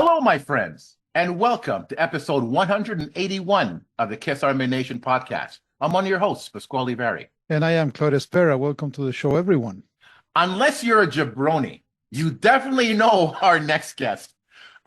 Hello, my friends, and welcome to episode 181 of the Kiss Army Nation podcast. I'm one of your hosts, Pasquale Veri. And I am Claude Espera. Welcome to the show, everyone. Unless you're a jabroni, you definitely know our next guest,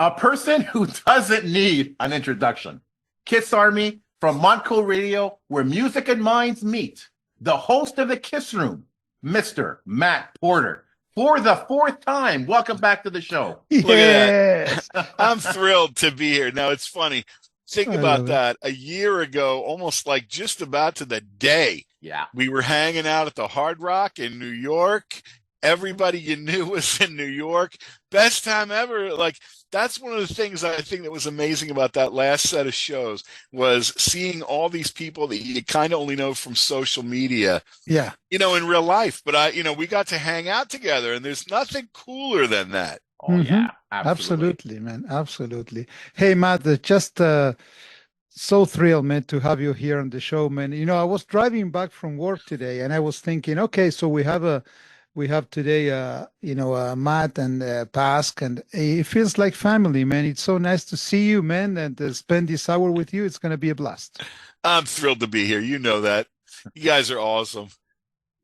a person who doesn't need an introduction. Kiss Army from Montco Radio, where music and minds meet. The host of the Kiss Room, Mr. Matt Porter. For the fourth time, welcome back to the show. Yes. Look at that. I'm thrilled to be here. Now, it's funny. Think about that. A year ago, almost like just about to the day, we were hanging out at the Hard Rock in New York. Everybody you knew was in New York. Best time ever. Like, that's one of the things I think that was amazing about that last set of shows was seeing all these people that you kind of only know from social media, in real life. But we got to hang out together, and there's nothing cooler than that. Oh, yeah, absolutely, man. Absolutely. Hey, Matt, just so thrilled, man, to have you here on the show, man. I was driving back from work today, and I was thinking, okay, so we have today, Matt and Pask, and it feels like family, man. It's so nice to see you, man, and spend this hour with you. It's going to be a blast. I'm thrilled to be here. You know that. You guys are awesome.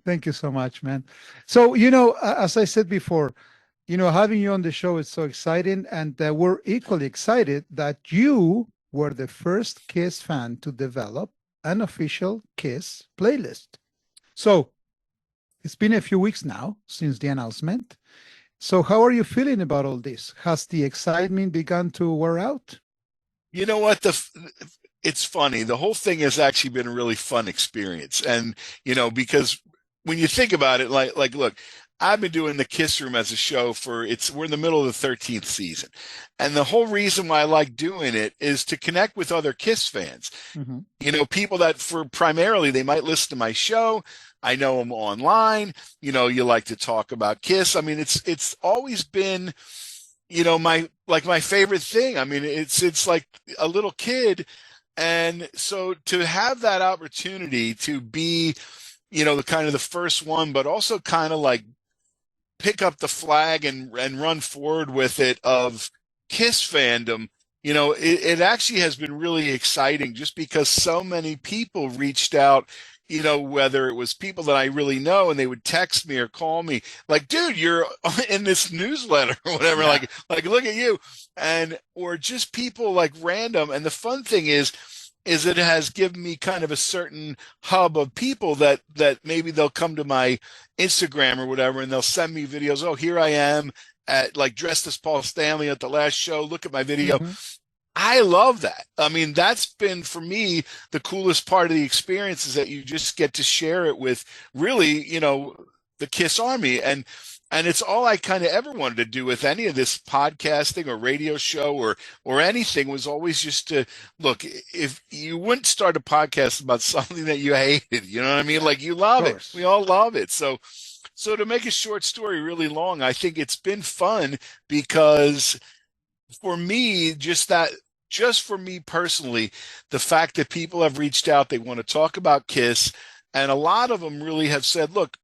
Thank you so much, man. So, as I said before, having you on the show is so exciting, and we're equally excited that you were the first Kiss fan to develop an official Kiss playlist. So, it's been a few weeks now since the announcement. So how are you feeling about all this? Has the excitement begun to wear out? You know what? It's funny. The whole thing has actually been a really fun experience. And, because when you think about it, like, look, I've been doing the Kiss Room as a show we're in the middle of the 13th season. And the whole reason why I like doing it is to connect with other Kiss fans. Mm-hmm. People that primarily they might listen to my show. I know them online. You like to talk about Kiss. I mean, it's always been, my favorite thing. I mean, it's like a little kid. And so to have that opportunity to be, the kind of the first one, but also kind of like pick up the flag and run forward with it of Kiss fandom, it actually has been really exciting just because so many people reached out, whether it was people that I really know and they would text me or call me like, dude, you're in this newsletter or whatever, like, look at you. Or just people like random. And the fun thing is it has given me kind of a certain hub of people that maybe they'll come to my Instagram or whatever, and they'll send me videos. Oh, here I am at dressed as Paul Stanley at the last show. Look at my video. Mm-hmm. I love that. I mean, that's been for me the coolest part of the experience is that you just get to share it with really, the Kiss Army. And it's all I kind of ever wanted to do with any of this podcasting or radio show or anything was always just to look, if you wouldn't start a podcast about something that you hated, you know what I mean? Like you love it. We all love it. So to make a short story really long, I think it's been fun because for me, just for me personally, the fact that people have reached out, they want to talk about Kiss, and a lot of them really have said, look,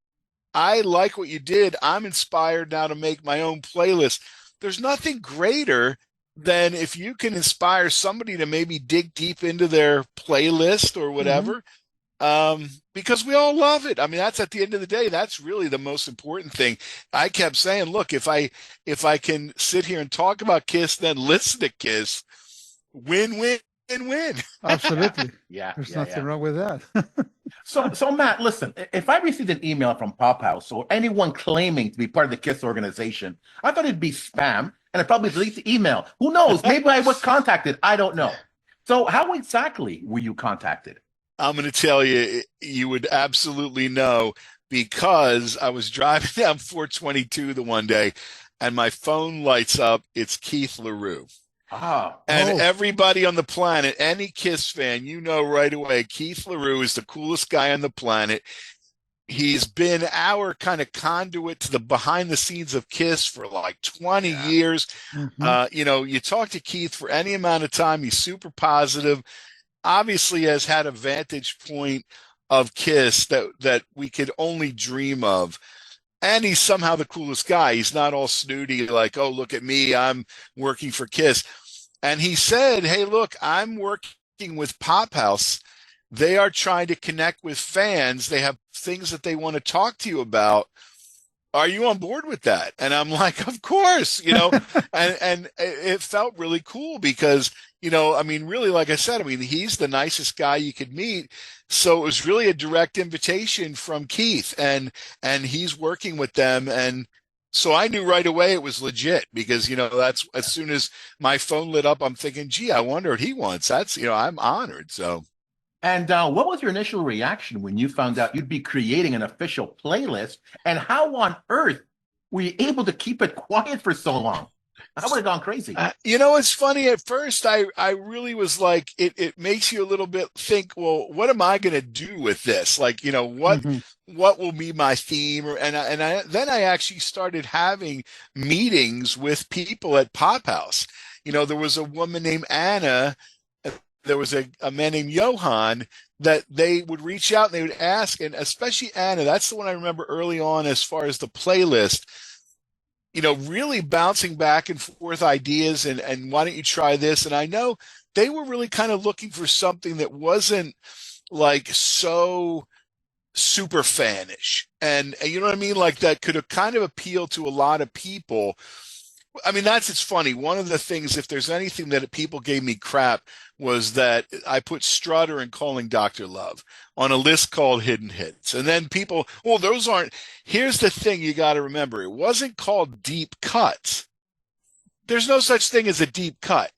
I like what you did. I'm inspired now to make my own playlist. There's nothing greater than if you can inspire somebody to maybe dig deep into their playlist or whatever, because we all love it. I mean, that's at the end of the day, that's really the most important thing. I kept saying, look, if I can sit here and talk about Kiss, then listen to Kiss, win. Absolutely. There's nothing wrong with that. So Matt, listen, if I received an email from Pop House or anyone claiming to be part of the KISS organization, I thought it'd be spam and I'd probably delete the email. Who knows? Maybe I was contacted. I don't know. So how exactly were you contacted? I'm going to tell you, you would absolutely know because I was driving down 422 the one day and my phone lights up. It's Keith LaRue. And everybody on the planet, any Kiss fan, right away, Keith LaRue is the coolest guy on the planet. He's been our kind of conduit to the behind the scenes of Kiss for like 20 years. Mm-hmm. You talk to Keith for any amount of time. He's super positive, obviously has had a vantage point of Kiss that we could only dream of. and he's somehow the coolest guy. He's not all snooty, like, oh, look at me, I'm working for Kiss. And he said, hey, look, I'm working with Pop House. They are trying to connect with fans. They have things that they want to talk to you about. Are you on board with that? And I'm like, of course, and it felt really cool because, I mean, really, like I said, I mean, he's the nicest guy you could meet. So it was really a direct invitation from Keith, and he's working with them. And so I knew right away it was legit because, that's as soon as my phone lit up, I'm thinking, gee, I wonder what he wants. That's, I'm honored. So. And what was your initial reaction when you found out you'd be creating an official playlist? And how on earth were you able to keep it quiet for so long? I would have gone crazy. It's funny. At first, I really was like, it makes you a little bit think, well, what am I going to do with this? Like, what will be my theme? And then I actually started having meetings with people at Pop House. There was a woman named Anna. There was a man named Johan that they would reach out and they would ask, and especially Anna, that's the one I remember early on as far as the playlist, really bouncing back and forth ideas and why don't you try this? And I know they were really kind of looking for something that wasn't like so super fanish. And you know what I mean? Like that could have kind of appealed to a lot of people. I mean, it's funny. One of the things, if there's anything that people gave me crap, was that I put Strutter and Calling Dr. Love on a list called Hidden Hits. And then people, well, those aren't, here's the thing you got to remember. It wasn't called deep cuts. There's no such thing as a deep cut.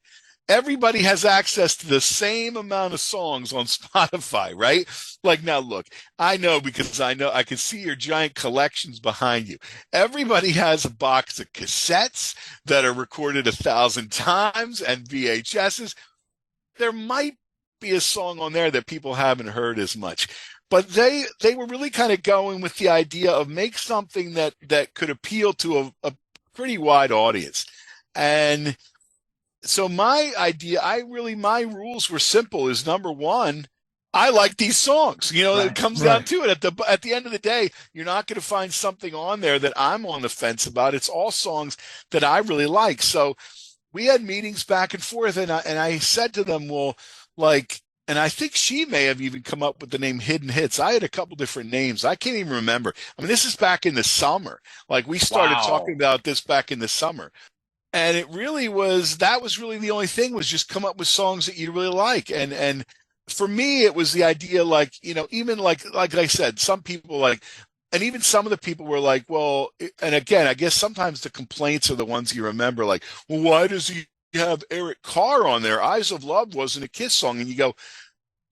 Everybody has access to the same amount of songs on Spotify, right? Like, now look, I know because I can see your giant collections behind you. Everybody has a box of cassettes that are recorded 1,000 times and VHSs. There might be a song on there that people haven't heard as much, but they were really kind of going with the idea of make something that could appeal to a pretty wide audience. And so my idea, my rules were simple. Is number one, I like these songs. Right, it comes down to it. At the end of the day, you're not going to find something on there that I'm on the fence about. It's all songs that I really like. So we had meetings back and forth, and I said to them, well, like, and I think she may have even come up with the name Hidden Hits. I had a couple different names. I can't even remember. I mean, this is back in the summer. Like we started talking about this back in the summer. And it really was, that was really the only thing, was just come up with songs that you really like. And for me, it was the idea, like, even like I said, some people like, and even some of the people were like, well, and again, I guess sometimes the complaints are the ones you remember, like, well, why does he have Eric Carr on there? Eyes of Love wasn't a Kiss song. And you go,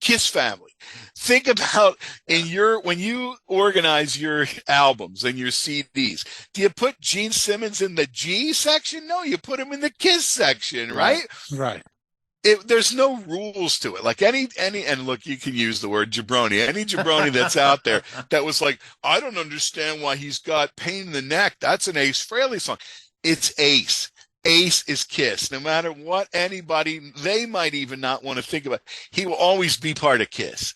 Kiss family. Think about when you organize your albums and your CDs, do you put Gene Simmons in the G section? No, you put him in the Kiss section, right? Right. There's no rules to it. Like any, and look, you can use the word jabroni. Any jabroni that's out there that was like, I don't understand why he's got Pain in the Neck. That's an Ace Frehley song. It's Ace. Ace is Kiss. No matter what anybody, they might even not want to think about, he will always be part of Kiss.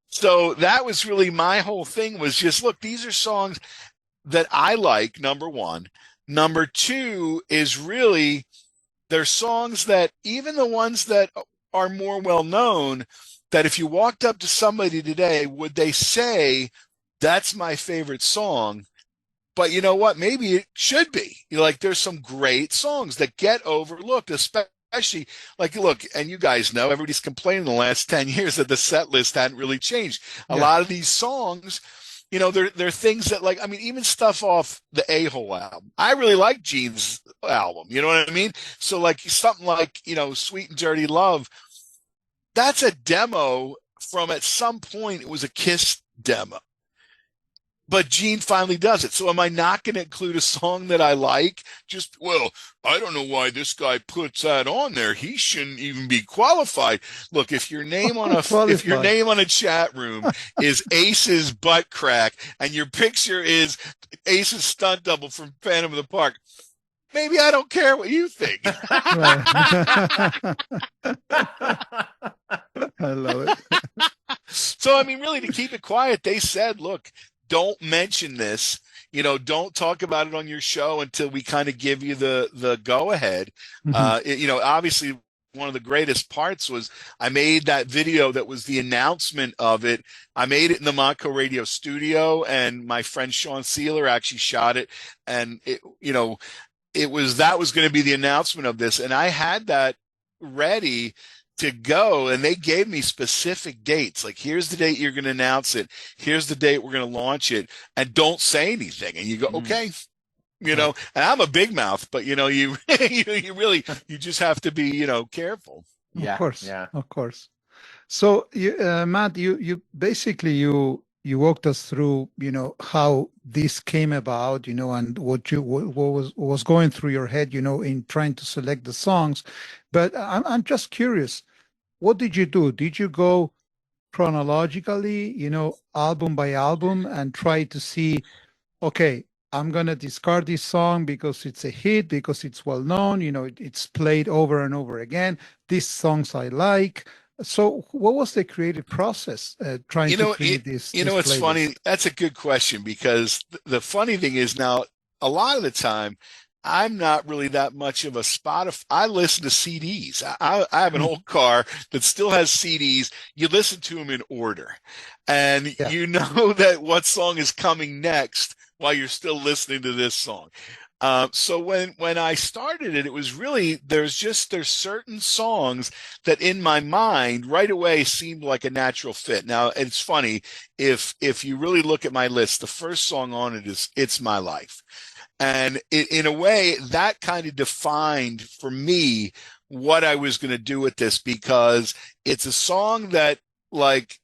So that was really my whole thing, was just, look, these are songs that I like, number one. Number two is really, they're songs that, even the ones that are more well-known, that if you walked up to somebody today, would they say, that's my favorite song? But you know what? Maybe it should be. Like, there's some great songs that get overlooked, especially, like, look, and you guys know, everybody's complaining the last 10 years that the set list hadn't really changed. A lot of these songs, they're things that, like, I mean, even stuff off the A-Hole album. I really like Gene's album. You know what I mean? So, like, something like, Sweet and Dirty Love, that's a demo from, at some point, it was a Kiss demo. But Gene finally does it. So am I not going to include a song that I like? Just, well, I don't know why this guy puts that on there. He shouldn't even be qualified. Look, if your name on a chat room is Ace's butt crack, and your picture is Ace's stunt double from Phantom of the Park, maybe I don't care what you think. I love it. So, I mean, really, to keep it quiet, they said, look, don't mention this. don't talk about it on your show until we kind of give you the go ahead. Mhm. Obviously one of the greatest parts was I made that video that was the announcement of it. I made it in the Montco Radio studio, and my friend Sean Sealer actually shot it. And that was going to be the announcement of this. And I had that ready to go, and they gave me specific dates. Like, here's the date you're going to announce it. Here's the date we're going to launch it, and don't say anything. And you go, okay. And I'm a big mouth, but you you just have to be, careful. Of course. Of course. So Matt, you basically you walked us through, how this came about, and what was going through your head, in trying to select the songs. But I'm just curious, what did you do? Did you go chronologically, album by album, and try to see, okay, I'm going to discard this song because it's a hit, because it's well known, it's played over and over again. These songs I like. So what was the creative process trying to create this? It's funny. That's a good question, because the funny thing is, now, a lot of the time, I'm not really that much of a Spotify. I listen to CDs. I have an old car that still has CDs. You listen to them in order, and you know that what song is coming next while you're still listening to this song. So when I started it, it was really, there's certain songs that in my mind right away seemed like a natural fit. Now, it's funny, if you really look at my list, the first song on it is It's My Life. And in a way, that kind of defined for me what I was going to do with this, because it's a song that, like,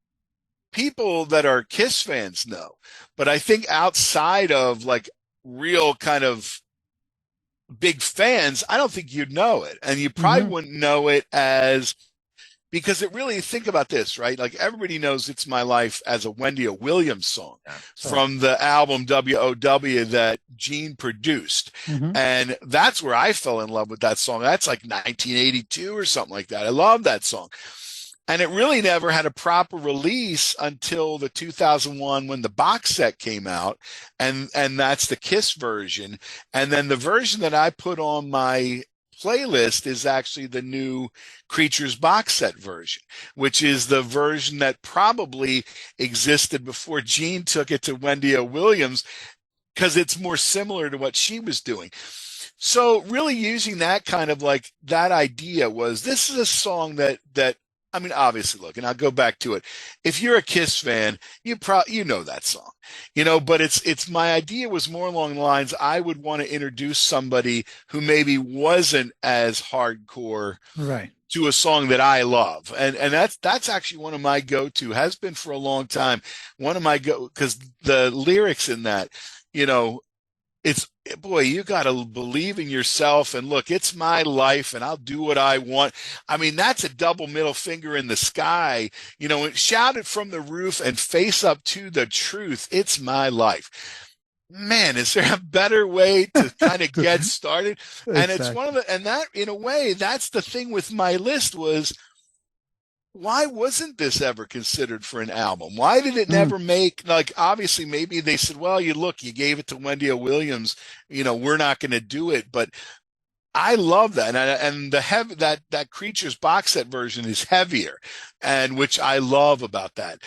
people that are Kiss fans know, but I think outside of, like, real kind of big fans, I don't think you'd know it. And you probably wouldn't know it because it really, think about this, right? Like, everybody knows It's My Life as a Wendy O. Williams song from the album WOW that Gene produced. And that's where I fell in love with that song. That's like 1982 or something like that. I love that song. And it really never had a proper release until the 2001 when the box set came out, and that's the Kiss version. And then the version that I put on my playlist is actually the new Creatures box set version, which is the version that probably existed before Gene took it to Wendy O. Williams, because it's more similar to what she was doing. So really using that kind of, like, that idea was, this is a song that I mean, obviously, look, and I'll go back to it. If you're a Kiss fan, you know that song, but it's my idea was more along the lines, I would want to introduce somebody who maybe wasn't as hardcore to a song that I love. And that's actually one of my go-to, has been for a long time. One of my because the lyrics in that, it's, boy, you got to believe in yourself, and look, it's my life and I'll do what I want. I mean, that's a double middle finger in the sky, shout it from the roof and face up to the truth. It's my life. Man, is there a better way to kind of get started? And it's and that, in a way, that's the thing with my list was, why wasn't this ever considered for an album? Why did it never make, like, obviously maybe they said, well, you gave it to Wendy O. Williams, we're not going to do it. But I love that. And that Creatures box set version is heavier, and which I love about that.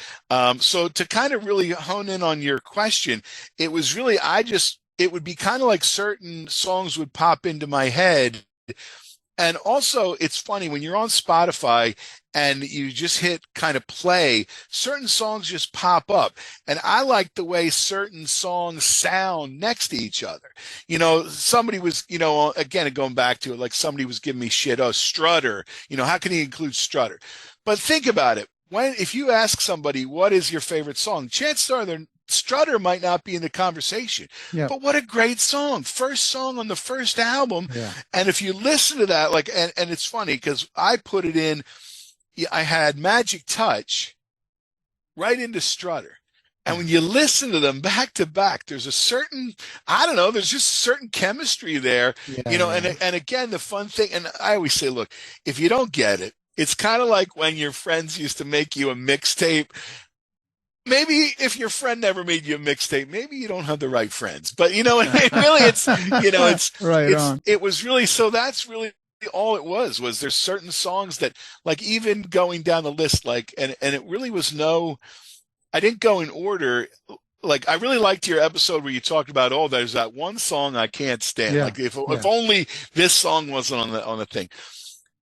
So to kind of really hone in on your question, it was really, it would be kind of like certain songs would pop into my head. And also, it's funny, when you're on Spotify and you just hit kind of play, certain songs just pop up. And I like the way certain songs sound next to each other. Somebody was, again, going back to it, like, somebody was giving me shit, oh, Strutter, how can he include Strutter? But think about it. If you ask somebody, what is your favorite song? Chances are Strutter might not be in the conversation, but what a great song. First song on the first album. And if you listen to that, like, and it's funny because I put it in, I had Magic Touch right into Strutter. And when you listen to them back to back, there's a certain, I don't know, there's just a certain chemistry there, and again, the fun thing, and I always say, look, if you don't get it, it's kind of like when your friends used to make you a mixtape. maybe if your friend never made you a mixtape, maybe you don't have the right friends. But you know, Right on. it was really, so that's really all it was there's certain songs that, like, even going down the list, like, and it really was I didn't go in order. Like, I really liked your episode where you talked about, oh, there's that one song I can't stand. Yeah. Like, if Yeah. only this song wasn't on the thing.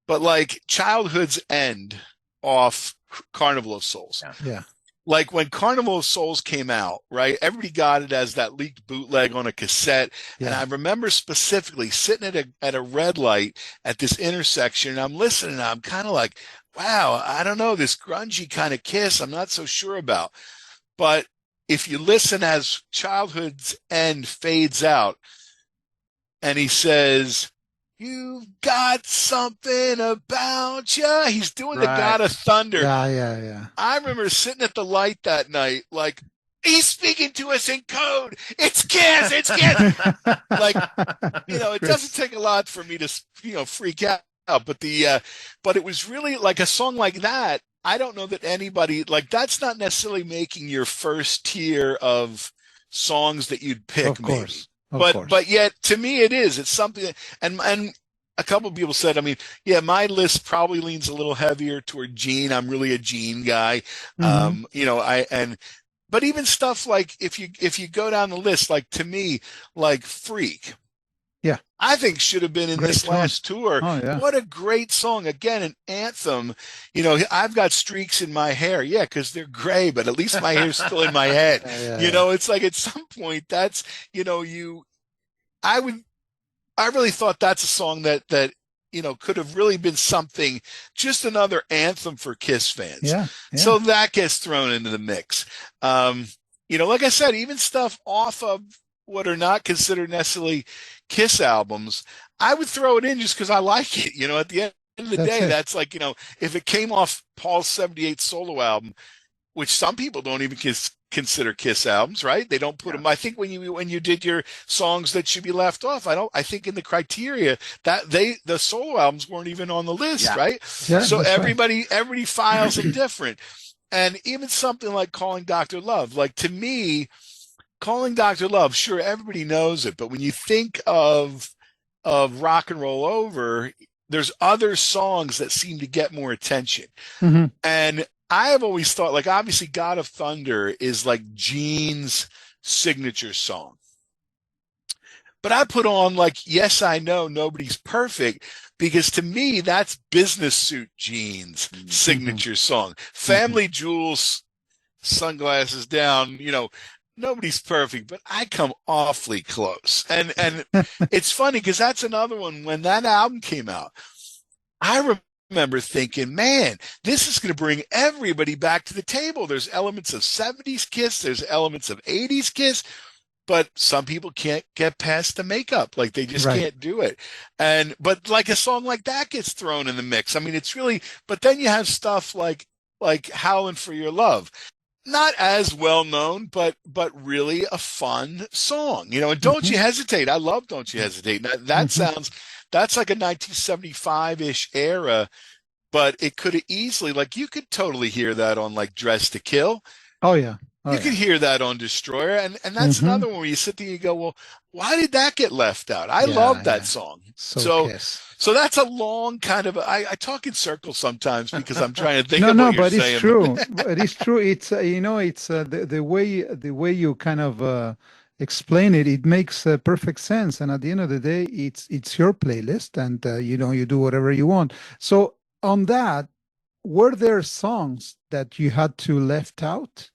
But like Childhood's End off Carnival of Souls. Yeah. Like when Carnival of Souls came out, right? Everybody got it as that leaked bootleg on a cassette. Yeah. And I remember specifically sitting at a red light at this intersection, and I'm listening, and I'm kind of like, wow, I don't know, this grungy kind of Kiss, I'm not so sure about. But if you listen as Childhood's End fades out, and he says, "You've got something about you." He's doing the God of Thunder. Yeah. I remember sitting at the light that night, like, he's speaking to us in code. It's Kiss. It's Kiss. Like, it doesn't take a lot for me to, freak out. But but it was really like a song like that. I don't know that anybody, like, that's not necessarily making your first tier of songs that you'd pick. Of course. Maybe. But yet, to me, it is. It's something, and a couple of people said, I mean, yeah, my list probably leans a little heavier toward Gene. I'm really a Gene guy. Mm-hmm. But even stuff like, if you go down the list, like, to me, like Freak. Yeah. I think should have been in this last tour. Oh, yeah. What a great song. Again, an anthem. I've got streaks in my hair. Yeah, because they're gray, but at least my hair's still in my head. It's like at some point that's, I really thought that's a song that could have really been something, just another anthem for Kiss fans. Yeah. So that gets thrown into the mix. Like I said, even stuff off of what are not considered necessarily Kiss albums, I would throw it in just because I like it. At the end of the day, that's like, if it came off Paul's 78 solo album, which some people don't even consider Kiss albums, right? They don't put them. I think when you did your songs that should be left off, I think in the criteria that the solo albums weren't even on the list, right? Yeah, so everybody files it different. And even something like Calling Dr. Love, like, to me, Calling Dr. Love, sure, everybody knows it, but when you think of Rock and Roll Over, there's other songs that seem to get more attention. Mm-hmm. And I have always thought, like, obviously God of Thunder is like Gene's signature song. But I put on, like, Yes, I Know Nobody's Perfect, because to me, that's Business Suit Gene's signature song. Family Jewels, Sunglasses Down, nobody's perfect, but I come awfully close. And it's funny because that's another one. When that album came out, I remember thinking, man, this is going to bring everybody back to the table. There's elements of 70s Kiss. There's elements of 80s Kiss. But some people can't get past the makeup. Like, they just can't do it. But like a song like that gets thrown in the mix. I mean, it's really, but then you have stuff like Howlin' for Your Love. Not as well known, but really a fun song, and Don't You Hesitate. I love Don't You Hesitate. That sounds, that's like a 1975-ish era, but it could have easily, like, you could totally hear that on, like, Dress to Kill. Oh yeah. You could hear that on Destroyer, and that's another one where you sit there and you go, well, why did that get left out? I love that song. So that's a long kind of, I talk in circles sometimes because I'm trying to think of what you're saying. It's true. But it's true. It's the way you kind of explain it. It makes perfect sense. And at the end of the day, it's your playlist, and you do whatever you want. So on that, were there songs that you had to left out?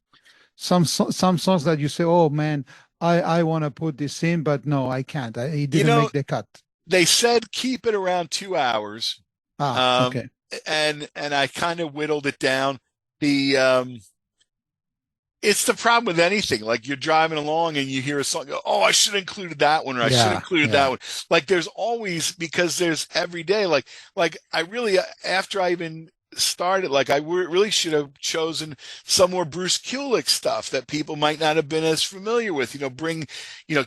Some songs that you say, oh man, I want to put this in, but no, I can't. It didn't make the cut. They said keep it around 2 hours. Okay. And I kind of whittled it down. It's the problem with anything. Like, you're driving along and you hear a song, oh, I should have included that one, or I should have included that one. Like, there's always, because there's every day, like I really, after I even started, like, I really should have chosen some more Bruce Kulick stuff that people might not have been as familiar with.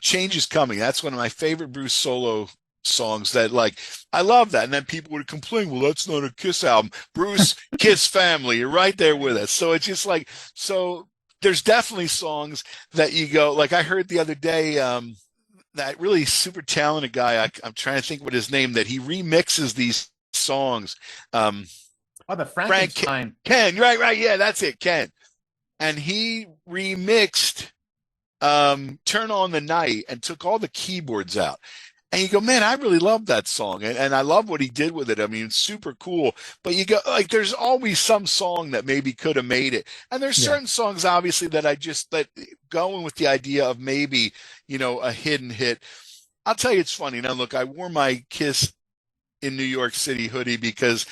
Change is Coming. That's one of my favorite Bruce solo songs that, like, I love that. And then people would complain, well, that's not a Kiss album. Bruce, Kiss family, you're right there with us. So it's just like, so there's definitely songs that you go, like I heard the other day, that really super talented guy, I'm trying to think what his name, that he remixes these songs. Oh, the Frank Frankenstein. Ken, right, yeah, that's it, Ken. And he remixed Turn on the Night and took all the keyboards out. And you go, man, I really love that song. And I love what he did with it. I mean, super cool. But you go, like, there's always some song that maybe could have made it. And there's certain songs, obviously, that going with the idea of maybe, a hidden hit. I'll tell you, it's funny. Now, look, I wore my Kiss in New York City hoodie because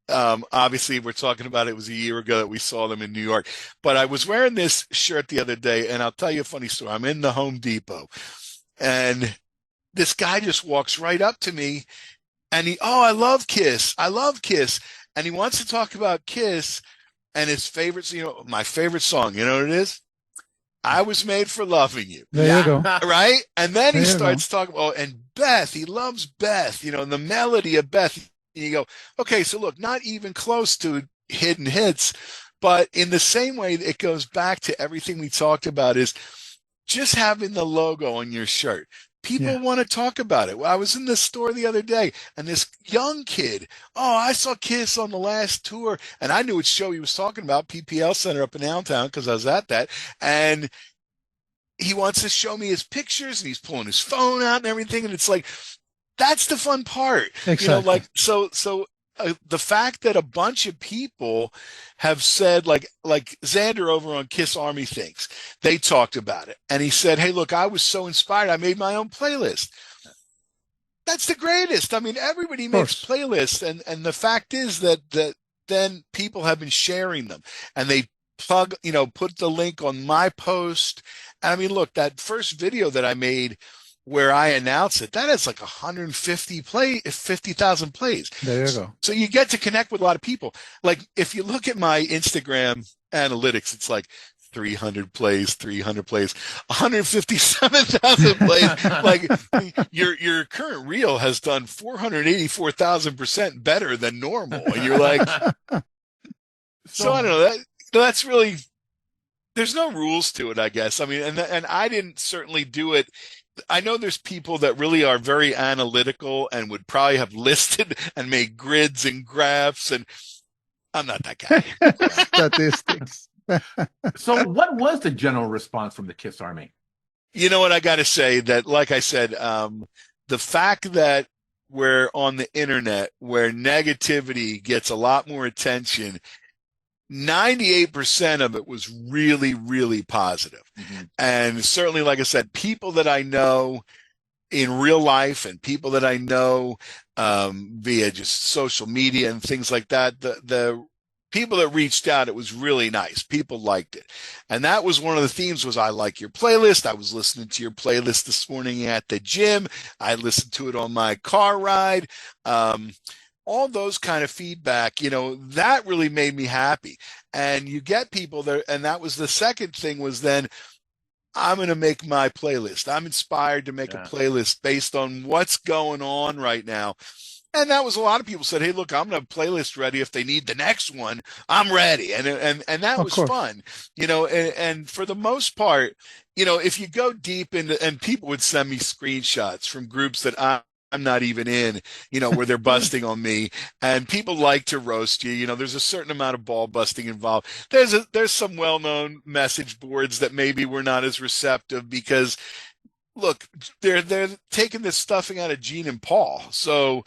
obviously we're talking about it was a year ago that we saw them in New York. But I was wearing this shirt the other day, and I'll tell you a funny story. I'm in the Home Depot, and this guy just walks right up to me and I love Kiss. I love Kiss. And he wants to talk about Kiss and his favorites, my favorite song. You know what it is? I Was Made for Loving You. There you go. Right? And then he There you starts talking about, and Beth, he loves Beth, the melody of Beth. And you go, okay, so look, not even close to hidden hits, but in the same way, it goes back to everything we talked about is just having the logo on your shirt. People want to talk about it. Well, I was in the store the other day, and this young kid, I saw Kiss on the last tour, and I knew which show he was talking about, PPL Center up in downtown, because I was at that. And he wants to show me his pictures, and he's pulling his phone out and everything. And it's like, that's the fun part. Exactly. So the fact that a bunch of people have said, like Xander over on Kiss Army Things, they talked about it. And he said, hey, look, I was so inspired. I made my own playlist. That's the greatest. I mean, everybody makes playlists. And the fact is that then people have been sharing them, and they put the link on my post. And I mean, look, that first video that I made where I announce it, that is like 50,000 plays. There you go. So you get to connect with a lot of people. Like if you look at my Instagram analytics, it's like 300 plays, 157,000 plays. Like your current reel has done 484,000% better than normal. And you're like, so I don't know, that's really, there's no rules to it, I guess. I mean, and I didn't certainly do it. I know there's people that really are very analytical and would probably have listed and made grids and graphs, and I'm not that guy. Statistics. So what was the general response from the Kiss Army? You know what, I got to say that, like I said, the fact that we're on the internet where negativity gets a lot more attention, 98% of it was really, really positive. Mm-hmm. And certainly, like I said, people that I know in real life and people that I know via just social media and things like that, the people that reached out, it was really nice. People liked it. And that was one of the themes was, I like your playlist. I was listening to your playlist this morning at the gym. I listened to it on my car ride. All those kind of feedback, that really made me happy. And you get people there. And that was the second thing, was then I'm going to make my playlist. I'm inspired to make a playlist based on what's going on right now. And that was, a lot of people said, hey, look, I'm going to have a playlist ready. If they need the next one, I'm ready. And that was fun, and for the most part, if you go deep into, and people would send me screenshots from groups that I'm not even in, where they're busting on me, and people like to roast you. There's a certain amount of ball busting involved. There's some well-known message boards that maybe were not as receptive because, look, they're taking this stuffing out of Gene and Paul. So,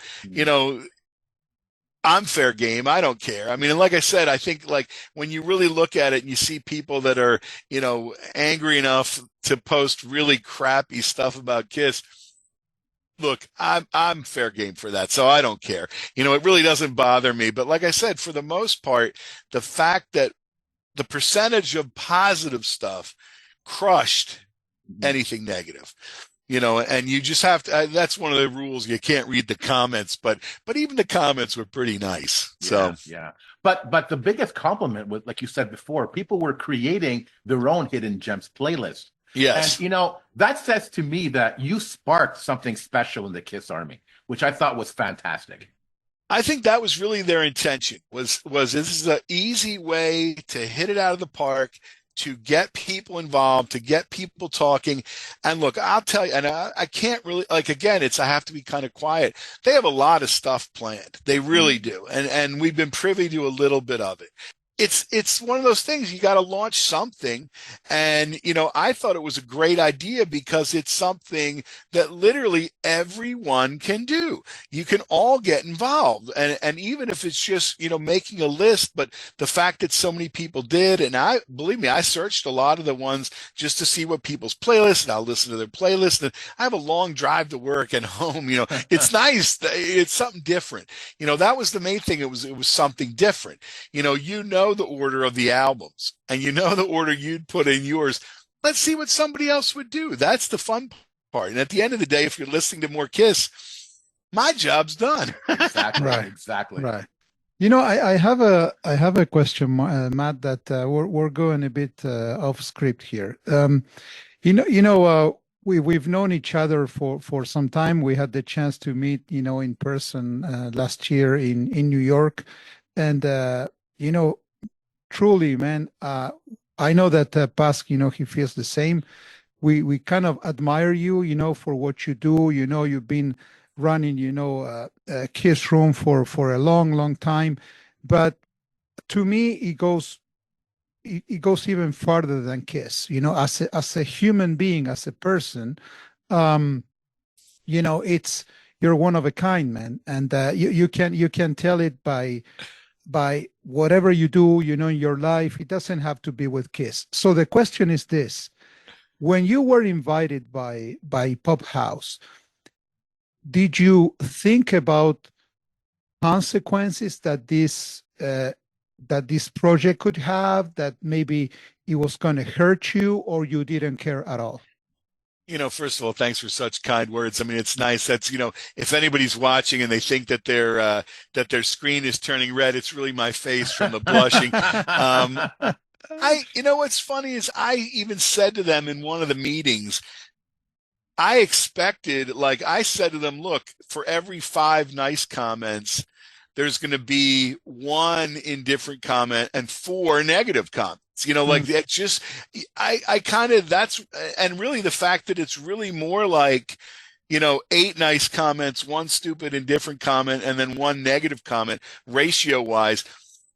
I'm fair game. I don't care. I mean, and like I said, I think like when you really look at it and you see people that are, angry enough to post really crappy stuff about Kiss, look, I'm fair game for that, so I don't care. It really doesn't bother me. But like I said, for the most part, the fact that the percentage of positive stuff crushed anything negative, and you just have to. That's one of the rules. You can't read the comments, but even the comments were pretty nice. Yeah. But the biggest compliment was, like you said before, people were creating their own hidden gems playlist. Yes. And, that says to me that you sparked something special in the Kiss Army, which I thought was fantastic. I think that was really their intention, was this is an easy way to hit it out of the park, to get people involved, to get people talking. And look, I'll tell you, and I can't really, like, again, I have to be kind of quiet. They have a lot of stuff planned. They really do. And we've been privy to a little bit of it. It's one of those things, you got to launch something. And, I thought it was a great idea because it's something that literally everyone can do. You can all get involved. And even if it's just, making a list, but the fact that so many people did, and believe me, I searched a lot of the ones just to see what people's playlists, and I'll listen to their playlist. And I have a long drive to work and home, it's nice. It's something different. That was the main thing. It was something different. The order of the albums, and the order you'd put in yours. Let's see what somebody else would do. That's the fun part. And at the end of the day, if you're listening to more Kiss, my job's done. Exactly. Right. Exactly. Right. I have a question, Matt, that we're going a bit off script here. We've known each other for some time. We had the chance to meet, in person last year in New York, and truly, man, I know that Pask, he feels the same. We kind of admire you, for what you do. You've been running, a Kiss room for a long, long time. But to me, it goes even farther than Kiss. As a human being, as a person, it's you're one of a kind, man, and you can tell it by whatever you do, in your life. It doesn't have to be with Kiss. So the question is this: when you were invited by Pop House, did you think about consequences that this project could have, that maybe it was going to hurt you, or you didn't care at all? First of all, thanks for such kind words. I mean, it's nice. That's, if anybody's watching and they think that their screen is turning red, it's really my face from the blushing. What's funny is I even said to them in one of the meetings, I expected, like I said to them, look, for every 5 nice comments, there's going to be 1 indifferent comment and 4 negative comments. Like that. Just I kind of, that's, and really the fact that it's really more like 8 nice comments, 1 stupid indifferent comment, and then 1 negative comment ratio wise.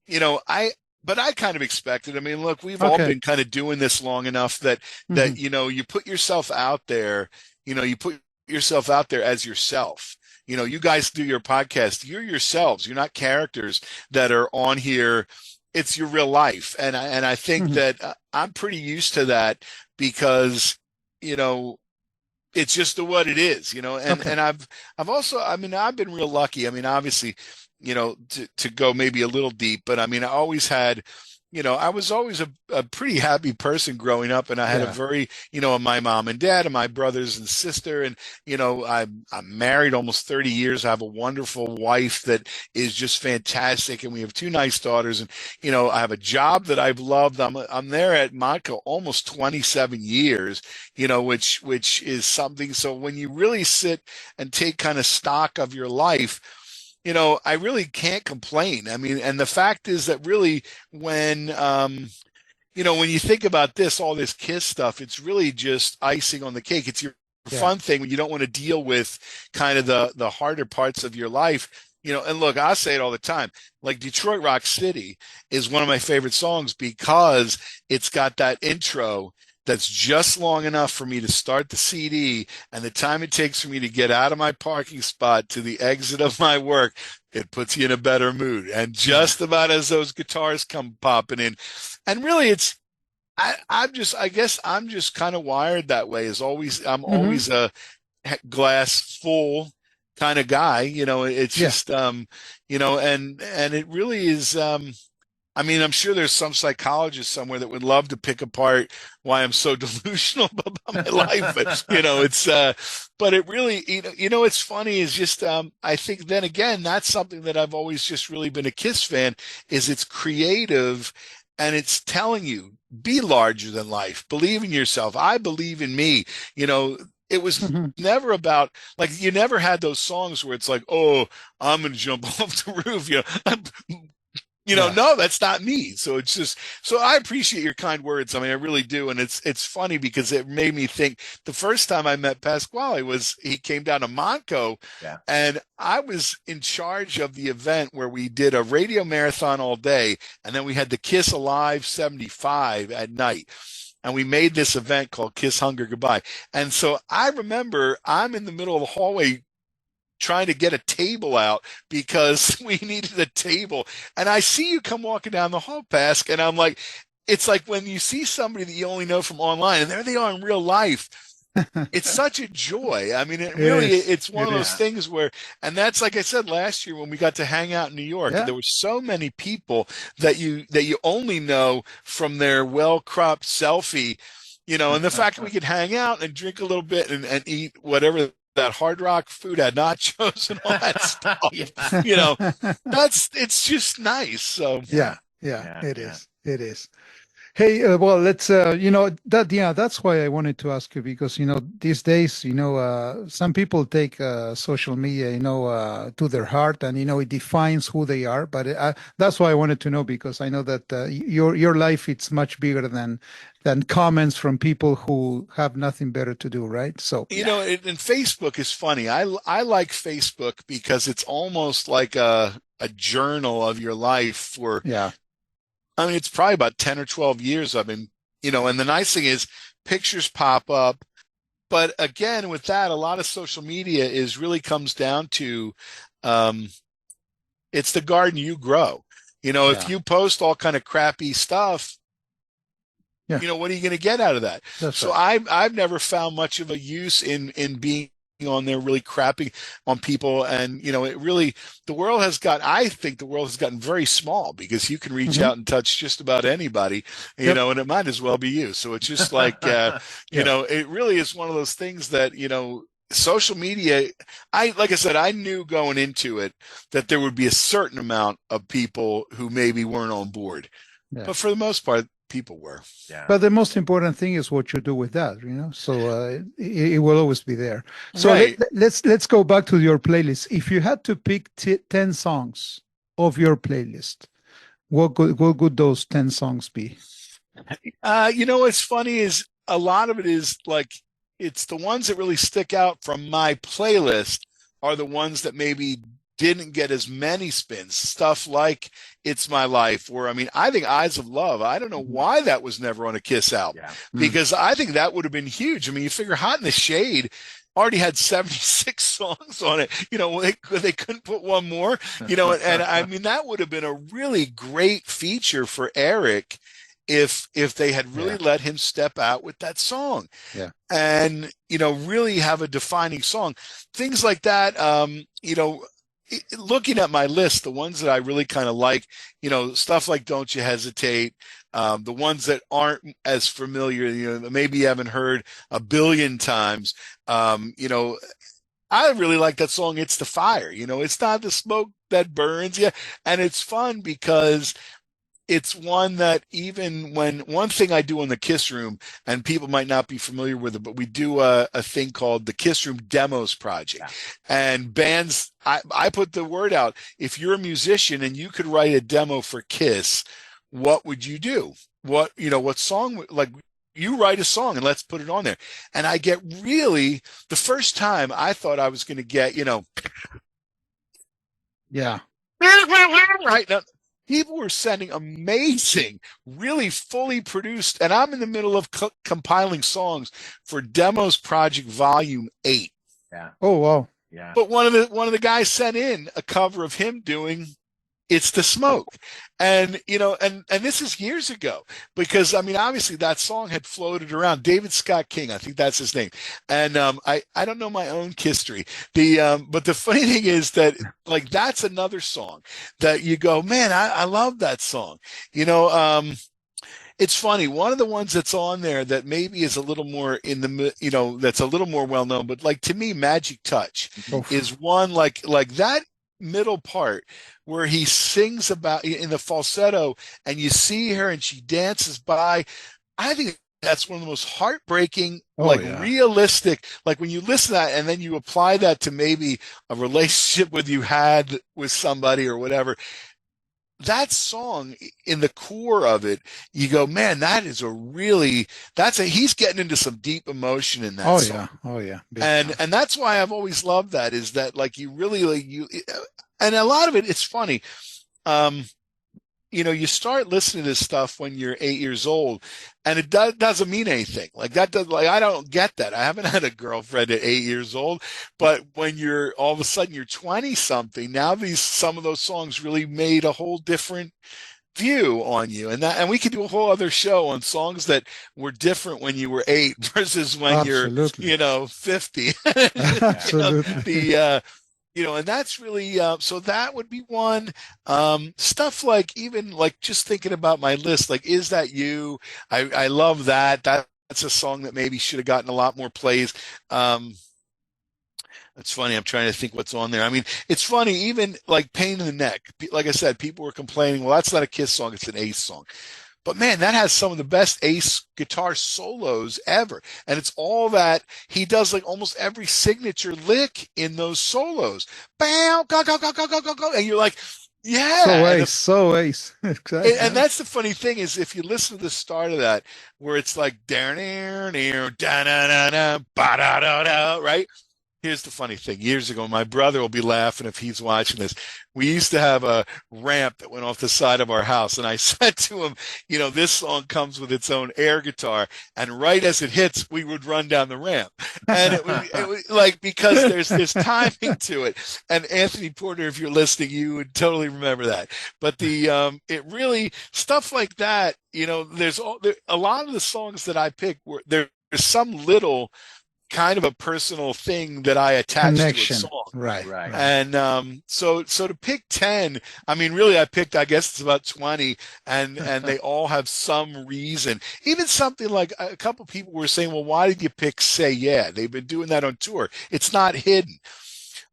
But I kind of expected. I mean, look, we've all been kind of doing this long enough that you put yourself out there. You put yourself out there as yourself. You guys do your podcast. You're yourselves. You're not characters that are on here. It's your real life. And I think that I'm pretty used to that because, it's just what it is, and I've also, I've been real lucky. Obviously, to go maybe a little deep, but I always had, I was always a pretty happy person growing up, and I had a very, my mom and dad and my brothers and sister, and, I'm married almost 30 years. I have a wonderful wife that is just fantastic, and we have 2 nice daughters, and, I have a job that I've loved. I'm there at Montco almost 27 years, which is something. So when you really sit and take kind of stock of your life, I really can't complain. And the fact is that really when you think about all this Kiss stuff, it's really just icing on the cake. It's your fun thing when you don't want to deal with kind of the harder parts of your life. And look, I say it all the time, like Detroit Rock City is one of my favorite songs because it's got that intro that's just long enough for me to start the CD, and the time it takes for me to get out of my parking spot to the exit of my work, it puts you in a better mood. And just about as those guitars come popping in, and really I guess I'm just kind of wired that way. I'm always a glass full kind of guy, it's just, and it really is, I'm sure there's some psychologist somewhere that would love to pick apart why I'm so delusional about my life, but but it really, it's funny is just, I think then again, that's something that I've always just really been a Kiss fan, is it's creative and it's telling you, be larger than life, believe in yourself. I believe in me, It was never about, like, you never had those songs where it's like, oh, I'm going to jump off the roof, Yeah. no, that's not me. So it's just, so I appreciate your kind words. I mean, I really do. And it's funny because it made me think the first time I met Pasquale he came down to Monaco, Yeah. and I was in charge of the event where we did a radio marathon all day. And then we had the Kiss Alive 75 at night. And we made this event called Kiss Hunger Goodbye. And so I remember I'm in the middle of the hallway trying to get a table out because we needed a table. And I see you come walking down the hall, Pask, and I'm like, it's like when you see somebody that you only know from online and there they are in real life. It's such a joy. I mean, it's one of those things where, and that's like I said last year when we got to hang out in New York, there were so many people that you only know from their well-cropped selfie, and the fact that we could hang out and drink a little bit and eat whatever that Hard Rock food had nachos and all that stuff. It's just nice. So it is. Hey, well, let's, that's why I wanted to ask you, because, these days, some people take social media, to their heart, and, it defines who they are. But that's why I wanted to know, because I know that your life, it's much bigger than comments from people who have nothing better to do, right? So, and Facebook is funny. I like Facebook because it's almost like a journal of your life for, I mean, it's probably about 10 or 12 years I've been, and the nice thing is pictures pop up. But again, with that, a lot of social media really comes down to, it's the garden you grow. If you post all kind of crappy stuff, what are you going to get out of that? So right. I've never found much of a use in being on there really crapping on people. And, I think the world has gotten very small because you can reach out and touch just about anybody, and it might as well be you. So it's just like, it really is one of those things that, social media, like I said, I knew going into it that there would be a certain amount of people who maybe weren't on board, but for the most part, people were. But the most important thing is what you do with that, so it will always be there. So let's go back to your playlist. If you had to pick 10 songs of your playlist, what would those 10 songs be? What's funny is a lot of it is like, it's the ones that really stick out from my playlist are the ones that maybe didn't get as many spins. Stuff like It's My Life, or, I think Eyes of Love, I don't know why that was never on a Kiss album, because I think that would have been huge. You figure Hot in the Shade already had 76 songs on it. They couldn't put one more, and that would have been a really great feature for Eric if they had really let him step out with that song and, really have a defining song. Things like that, looking at my list, the ones that I really kind of like, stuff like Don't You Hesitate, the ones that aren't as familiar, maybe you haven't heard a billion times, I really like that song, It's the Fire. It's not the smoke that burns. And it's fun because it's one that even one thing I do in the Kiss Room, and people might not be familiar with it, but we do a thing called the Kiss Room Demos Project. And bands, I put the word out. If you're a musician and you could write a demo for Kiss, what would you do? What song, like, you write a song and let's put it on there. And I get the first time I thought I was going to get, right now, people were sending amazing, really fully produced, and I'm in the middle of compiling songs for Demos Project Volume 8. Yeah. Oh, wow. Yeah. But one of the guys sent in a cover of him doing It's the Smoke. And, and this is years ago because, obviously that song had floated around. David Scott King, I think that's his name. And I don't know my own history. But the funny thing is that, like, that's another song that you go, man, I love that song. It's funny. One of the ones that's on there that maybe is a little more that's a little more well known, but like to me, Magic Touch is one like that middle part where he sings about in the falsetto and you see her and she dances by. I think that's one of the most heartbreaking, realistic, like when you listen to that and then you apply that to maybe a relationship you had with somebody or whatever. that song, in the core of it, you go, man, that is he's getting into some deep emotion in that song. Oh yeah, big And time. that's why I've always loved that, is that like you really like you, and a lot of it, it's funny. Um, you start listening to this stuff when you're 8 years old, and it doesn't mean anything. Like that does, like, I don't get that. I haven't had a girlfriend at 8 years old, but when you're all of a sudden you're 20 something, now some of those songs really made a whole different view on you. And we could do a whole other show on songs that were different when you were 8 versus when Absolutely. you're 50. Absolutely. And that's really, so that would be one. Stuff like, even like just thinking about my list, like Is That You? I love that. That's a song that maybe should have gotten a lot more plays. It's funny. I'm trying to think what's on there. I mean, it's funny, even like Pain in the Neck. Like I said, people were complaining, well, that's not a Kiss song, it's an Ace song. But man, that has some of the best Ace guitar solos ever. And it's all that he does, like almost every signature lick in those solos. Bam, go, go, go, go, go, go, go. And you're like, yeah. So ace. Exactly. And that's the funny thing, is if you listen to the start of that, where it's like, da da da da da ba da da da, right? Here's the funny thing. Years ago, my brother will be laughing if he's watching this. We used to have a ramp that went off the side of our house. And I said to him, this song comes with its own air guitar. And right as it hits, we would run down the ramp. And it was like, because there's timing to it. And Anthony Porter, if you're listening, you would totally remember that. But it really, stuff like that, there's a lot of the songs that I picked there's some little kind of a personal thing that I attach to a song. Right. And so to pick 10, I mean, really, I guess it's about 20, and they all have some reason. Even something like, a couple people were saying, well, why did you pick Say Yeah? They've been doing that on tour. It's not hidden.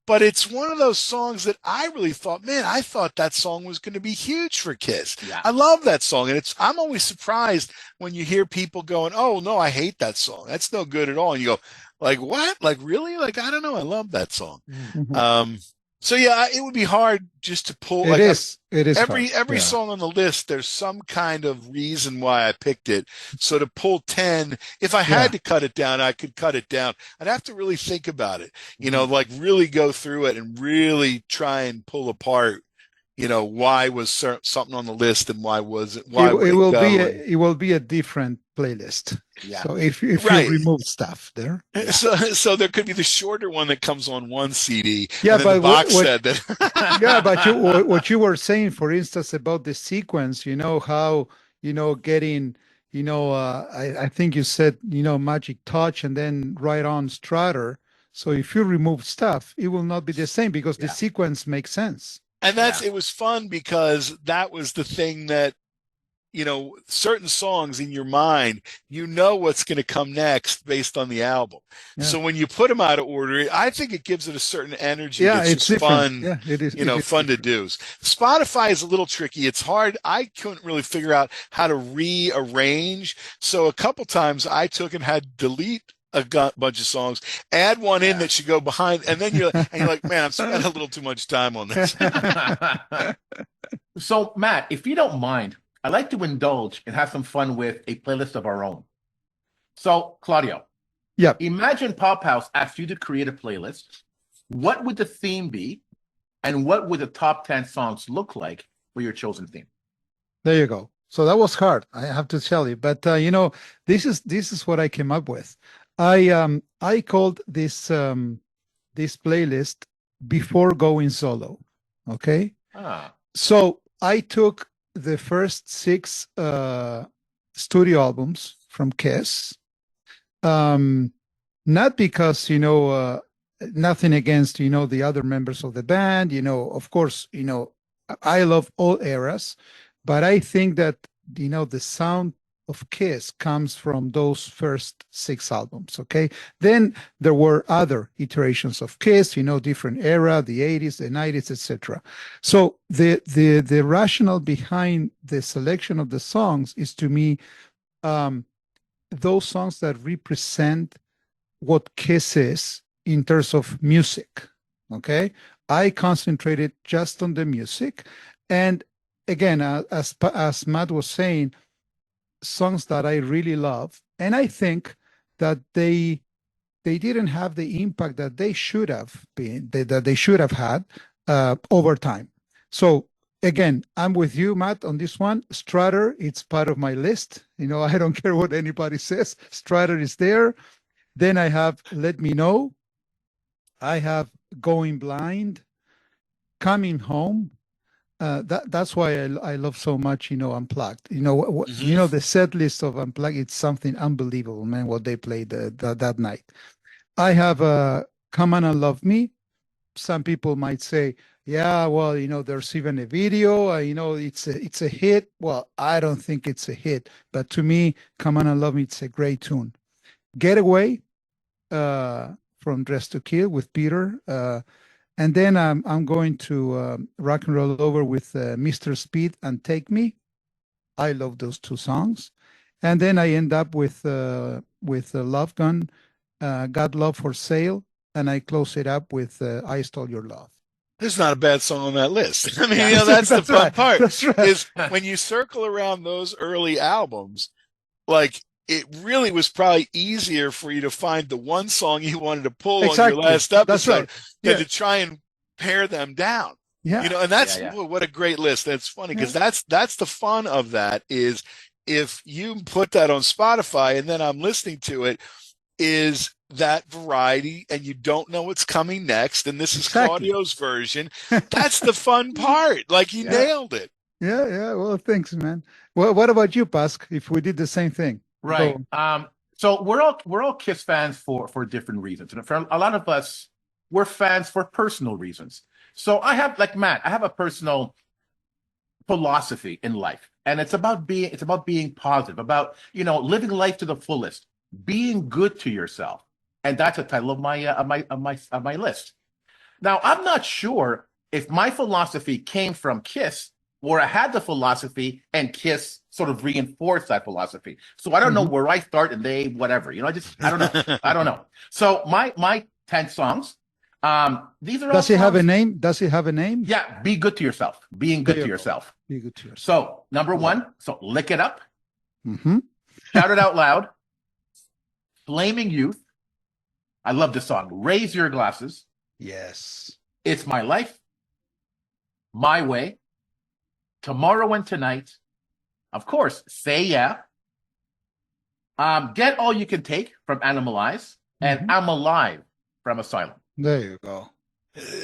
But it's one of those songs that I really thought, man, I thought that song was going to be huge for Kiss. Yeah. I love that song. And I'm always surprised when you hear people going, oh, no, I hate that song. That's no good at all. And you go, like, what? Like, really? Like, I don't know. I love that song. Mm-hmm. So yeah, it would be hard just to pull. It is Every song on the list, there's some kind of reason why I picked it. So to pull 10, if I had to cut it down, I could cut it down. I'd have to really think about it, like really go through it and really try and pull apart, why was something on the list and why was it? It will be a different playlist. Yeah. So if you remove stuff there. Yeah. So there could be the shorter one that comes on one CD. Yeah, and then but the box set that. Yeah, but what you were saying, for instance, about the sequence, how getting, I think you said, Magic Touch and then Right On Strutter. So if you remove stuff, it will not be the same, because the sequence makes sense. And it was fun, because that was the thing that, certain songs in your mind, what's going to come next based on the album. Yeah. So when you put them out of order, I think it gives it a certain energy. Yeah, it's just fun. Yeah, it is. Fun to do. Spotify is a little tricky. It's hard. I couldn't really figure out how to rearrange. So a couple times I took and had to delete a bunch of songs, add one in that should go behind, and then you're like, man, I've spent a little too much time on this. So Matt, if you don't mind, I like to indulge and have some fun with a playlist of our own. So, Claudio, imagine Pop House asked you to create a playlist. What would the theme be, and what would the top 10 songs look like for your chosen theme? There you go. So that was hard, I have to tell you. But this is what I came up with. I called this playlist Before Going Solo. Okay. So I took the first 6 studio albums from Kiss. Not because, nothing against, the other members of the band, of course, I love all eras, but I think that, the sound of Kiss comes from those first 6 albums. Okay. Then there were other iterations of Kiss, different era, the 80s, the 90s, etc. So the rationale behind the selection of the songs is, to me, those songs that represent what Kiss is in terms of music. Okay. I concentrated just on the music, and again, as Matt was saying, songs that I really love, and I think that they didn't have the impact that they should have been, that they should have had over time. So again, I'm with you, Matt, on this one. Strutter, it's part of my list. I don't care what anybody says. Strutter is there. Then I have Let Me Know. I have Going Blind, Coming Home. That's why I love so much, Unplugged. The set list of Unplugged, it's something unbelievable, man, what they played that night. I have Come On and Love Me. Some people might say, yeah, well, there's even a video, it's a hit. Well, I don't think it's a hit, but to me, Come On and Love Me, it's a great tune. Getaway from Dress to Kill with Peter. And then I'm going to rock and roll over with Mr. Speed and Take Me. I love those two songs. And then I end up with Love Gun, Got Love for Sale, and I close it up with I Stole Your Love. There's not a bad song on that list. I mean, Yeah. that's the fun right. part. That's right. Is when you circle around those early albums, like it really was probably easier for you to find the one song you wanted to pull on your last episode That's right. than to try and pare them down. Yeah. And that's what a great list. That's funny because that's the fun of that is if you put that on Spotify and then I'm listening to it, is that variety and you don't know what's coming next. And this is Claudio's version. That's the fun part. Like you nailed it. Yeah. Well, thanks, man. Well, what about you, Pask? If we did the same thing. Right. So we're all Kiss fans for different reasons. And for a lot of us, we're fans for personal reasons. So I have, like Matt, I have a personal philosophy in life. And it's about being positive, about, living life to the fullest, being good to yourself. And that's the title of my list. Now, I'm not sure if my philosophy came from Kiss or I had the philosophy and Kiss sort of reinforced that philosophy. So I don't know where I start and they whatever. I don't know. I don't know. So my 10 songs. These are all Does it have a songs- name? Does it have a name? Yeah, be good to yourself. Being good to yourself. Be good to yourself. So number one, so Lick It Up, Mm-hmm. Shout It Out Loud, Flaming Youth. I love this song. Raise Your Glasses. Yes. It's My Life, My Way, Tomorrow and Tonight. Of course, Say Yeah. Get All You Can Take from Animalize, and I'm Alive from Asylum. There you go.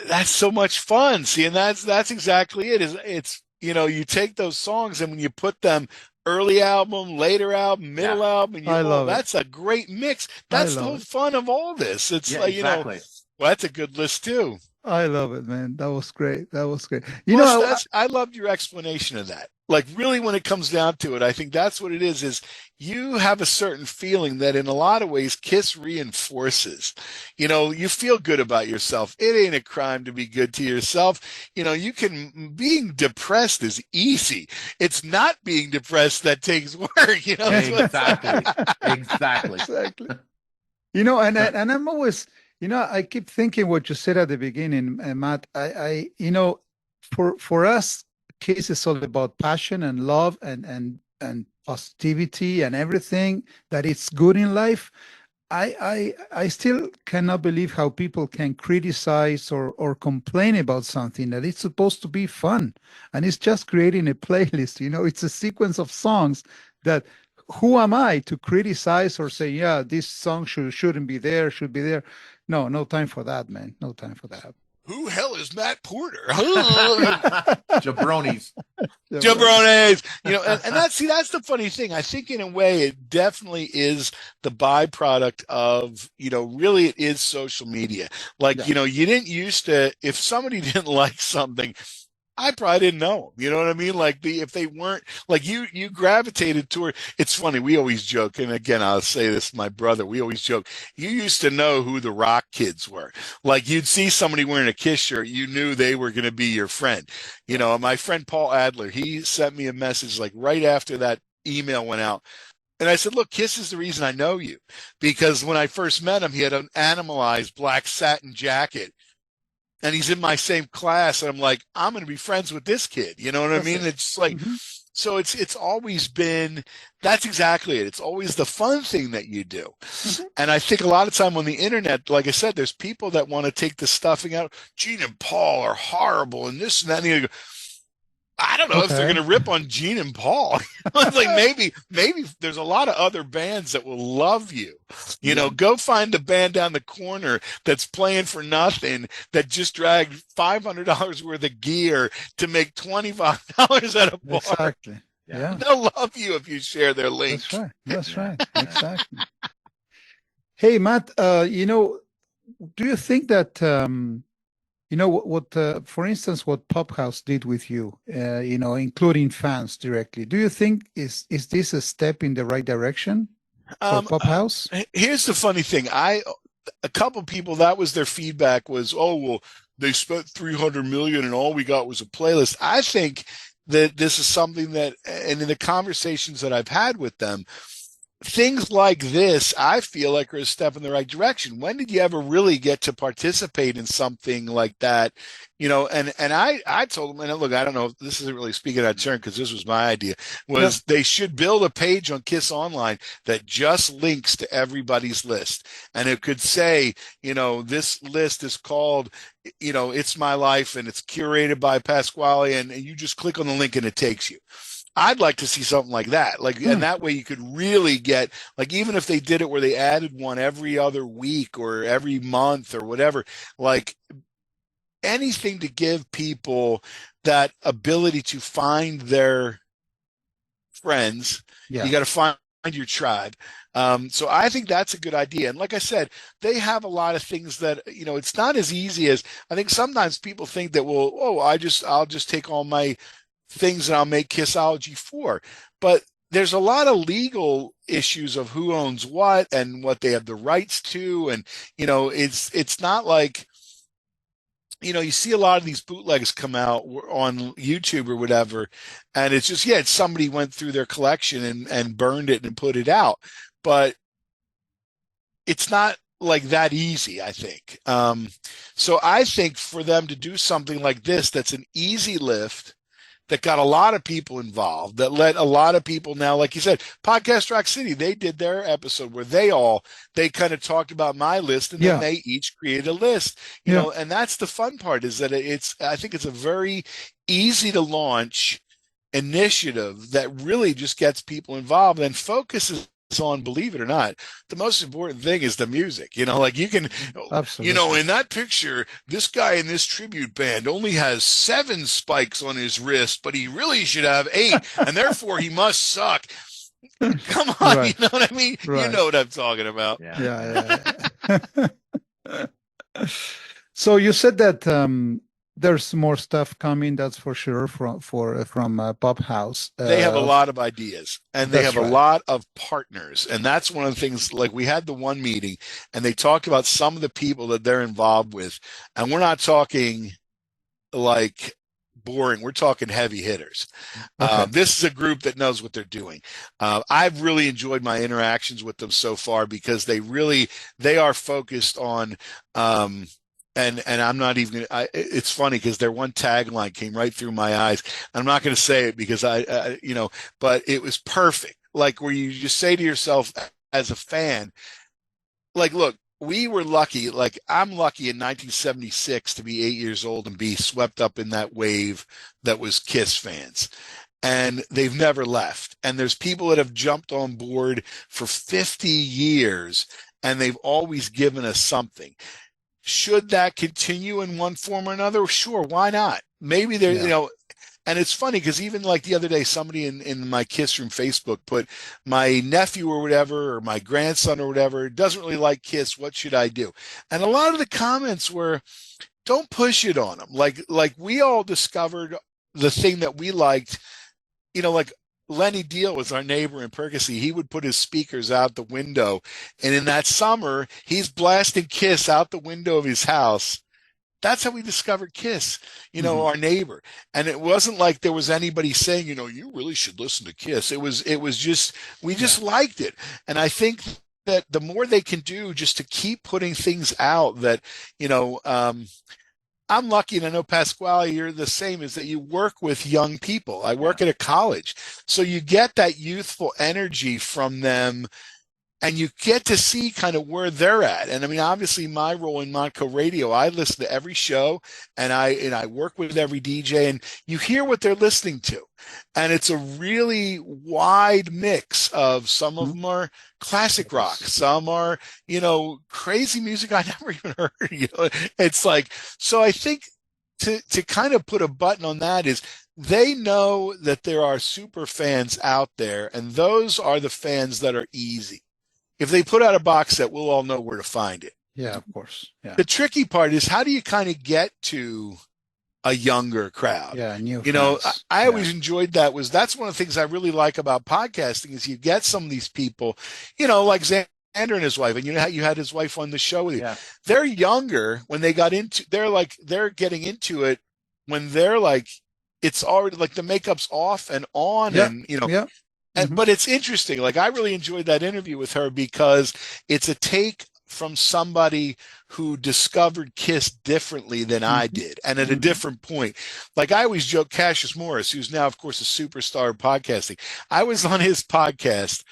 That's so much fun. See, and that's exactly it. It's you take those songs and when you put them early album, later album, middle album, and I love that's a great mix. That's the whole fun of all this. It's like, exactly. Well, that's a good list too. I love it, man. That was great. I loved your explanation of that. Like really when it comes down to it, I think that's what it is you have a certain feeling that in a lot of ways Kiss reinforces. You feel good about yourself. It ain't a crime to be good to yourself. Being depressed is easy. It's not being depressed that takes work, Exactly. Exactly. And I'm always, I keep thinking what you said at the beginning, Matt. For us, Kiss is all about passion and love and positivity and everything that is good in life. I still cannot believe how people can criticize or complain about something that it's supposed to be fun, and it's just creating a playlist. It's a sequence of songs that. Who am I to criticize or say, yeah, this song shouldn't be there, should be there? No time for that, man. No time for that. Who hell is Matt Porter? Jabronis. Jabronis. And that's the funny thing. I think in a way it definitely is the byproduct of, really it is social media. Like, you didn't used to, if somebody didn't like something, I probably didn't know them. You know what I mean? Like if they weren't like you gravitated toward, it's funny. We always joke. And again, I'll say this to my brother. We always joke. You used to know who the rock kids were. Like you'd see somebody wearing a Kiss shirt. You knew they were going to be your friend. My friend Paul Adler, he sent me a message like right after that email went out. And I said, look, Kiss is the reason I know you because when I first met him, he had an Animalized black satin jacket. and he's in my same class, and I'm like, I'm going to be friends with this kid. You know what I That's mean? it. It's like, Mhm. so it's always been, that's exactly it. It's always the fun thing that you do. Mhm. And I think a lot of time on the internet, like I said, there's people that want to take the stuffing out. Gene and Paul are horrible and this and that. And you go, I don't know if they're Okay. going to rip on Gene and Paul. It's like maybe there's a lot of other bands that will love you. You know, go find a band down the corner that's playing for nothing that just dragged $500 worth of gear to make $25 at a bar. Exactly. Yeah. Yeah. They'll love you if you share their link. That's right. That's Yeah. right. Exactly. Hey, Matt, do you think that, for instance, what Pop House did with you, including fans directly, do you think is this a step in the right direction for Pop House? Here's the funny thing. A couple people, that was their feedback was, oh, well, they spent 300 million and all we got was a playlist. I think that this is something that, and in the conversations that I've had with them, things like this, I feel like are a step in the right direction. When did you ever really get to participate in something like that? You know, and I told them, and look, I don't know if this isn't really speaking out of turn because this was my idea, was they should build a page on Kiss Online that just links to everybody's list. And it could say, you know, this list is called, you know, It's My Life and it's curated by Pasquale, and you just click on the link and it takes you. I'd like to see something like that. Like, and that way you could really get, like, even if they did it where they added one every other week or every month or whatever, like anything to give people that ability to find their friends. Yeah. You got to find your tribe. So I think that's a good idea. And like I said, they have a lot of things that, you know, it's not as easy as, I think sometimes people think that, well, oh, I'll just take all my things and I'll make Kissology 4. But there's a lot of legal issues of who owns what and what they have the rights to. And, you know, it's not like, you know, you see a lot of these bootlegs come out on YouTube or whatever, and it's just, it's somebody went through their collection and burned it and put it out. But it's not like that easy, I think. So I think for them to do something like this, that's an easy lift, that got a lot of people involved, that let a lot of people now, like you said, Podcast Rock City, they did their episode where they kind of talked about my list, and then they each created a list, you know, and that's the fun part, is that I think it's a very easy to launch initiative that really just gets people involved and focuses on, believe it or not, the most important thing is the music. You know, like you can, Absolutely. You know, in that picture, this guy in this tribute band only has 7 spikes on his wrist, but he really should have 8, and therefore he must suck. Come on, you know what I mean? You know what I'm talking about. Yeah. So you said that there's more stuff coming, that's for sure, from Pop House. They have a lot of ideas, and they have a lot of partners. And that's one of the things, like we had the one meeting and they talked about some of the people that they're involved with. And we're not talking like boring. We're talking heavy hitters. This is a group that knows what they're doing. I've really enjoyed my interactions with them so far because they are focused on, and I'm not even, it's funny because their one tagline came right through my eyes. I'm not going to say it because but it was perfect. Like where you just say to yourself as a fan, like, look, we were lucky. Like I'm lucky in 1976 to be 8 years old and be swept up in that wave that was Kiss fans. And they've never left. And there's people that have jumped on board for 50 years and they've always given us something. Should that continue in one form or another? Sure, why not? Maybe there, you know, and it's funny because even like the other day, somebody in my Kiss Room Facebook put, my nephew or whatever, or my grandson or whatever, doesn't really like Kiss. What should I do? And a lot of the comments were, don't push it on them. Like we all discovered the thing that we liked, you know, like Lenny Deal was our neighbor in Percy. He would put his speakers out the window. And in that summer, he's blasting Kiss out the window of his house. That's how we discovered Kiss, you know, our neighbor. And it wasn't like there was anybody saying, you know, you really should listen to Kiss. It was just, we just liked it. And I think that the more they can do just to keep putting things out that, you know, I'm lucky, and I know Pasquale, you're the same, is that you work with young people. I work at a college. So you get that youthful energy from them, and you get to see kind of where they're at. And I mean, obviously my role in Montco Radio, I listen to every show, and I work with every DJ, and you hear what they're listening to. And it's a really wide mix of, some of them are classic rock, some are, crazy music I never even heard. It's like, so I think to kind of put a button on that is, they know that there are super fans out there, and those are the fans that are easy. If they put out a box set, we'll all know where to find it. Yeah, of course. Yeah. The tricky part is, how do you kind of get to a younger crowd? Yeah, new fans. I always enjoyed that. That's one of the things I really like about podcasting, is you get some of these people, like Xander and his wife, and you had his wife on the show with you. Yeah. They're younger when they got into, they're getting into it when they're like, it's already like the makeup's off and on, and yeah. But it's interesting. Like, I really enjoyed that interview with her, because it's a take from somebody who discovered Kiss differently than I did, and at a different point. Like, I always joke, Cassius Morris, who's now, of course, a superstar of podcasting. I was on his podcast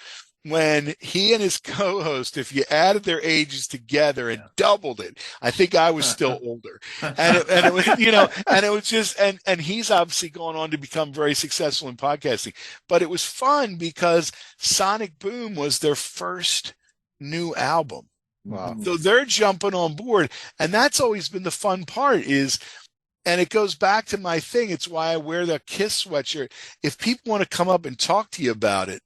when he and his co-host, if you added their ages together and doubled it, I think I was still older. And it was, and it was just, and he's obviously gone on to become very successful in podcasting. But it was fun because Sonic Boom was their first new album. Wow. So they're jumping on board. And that's always been the fun part is, and it goes back to my thing. It's why I wear the Kiss sweatshirt. If people want to come up and talk to you about it,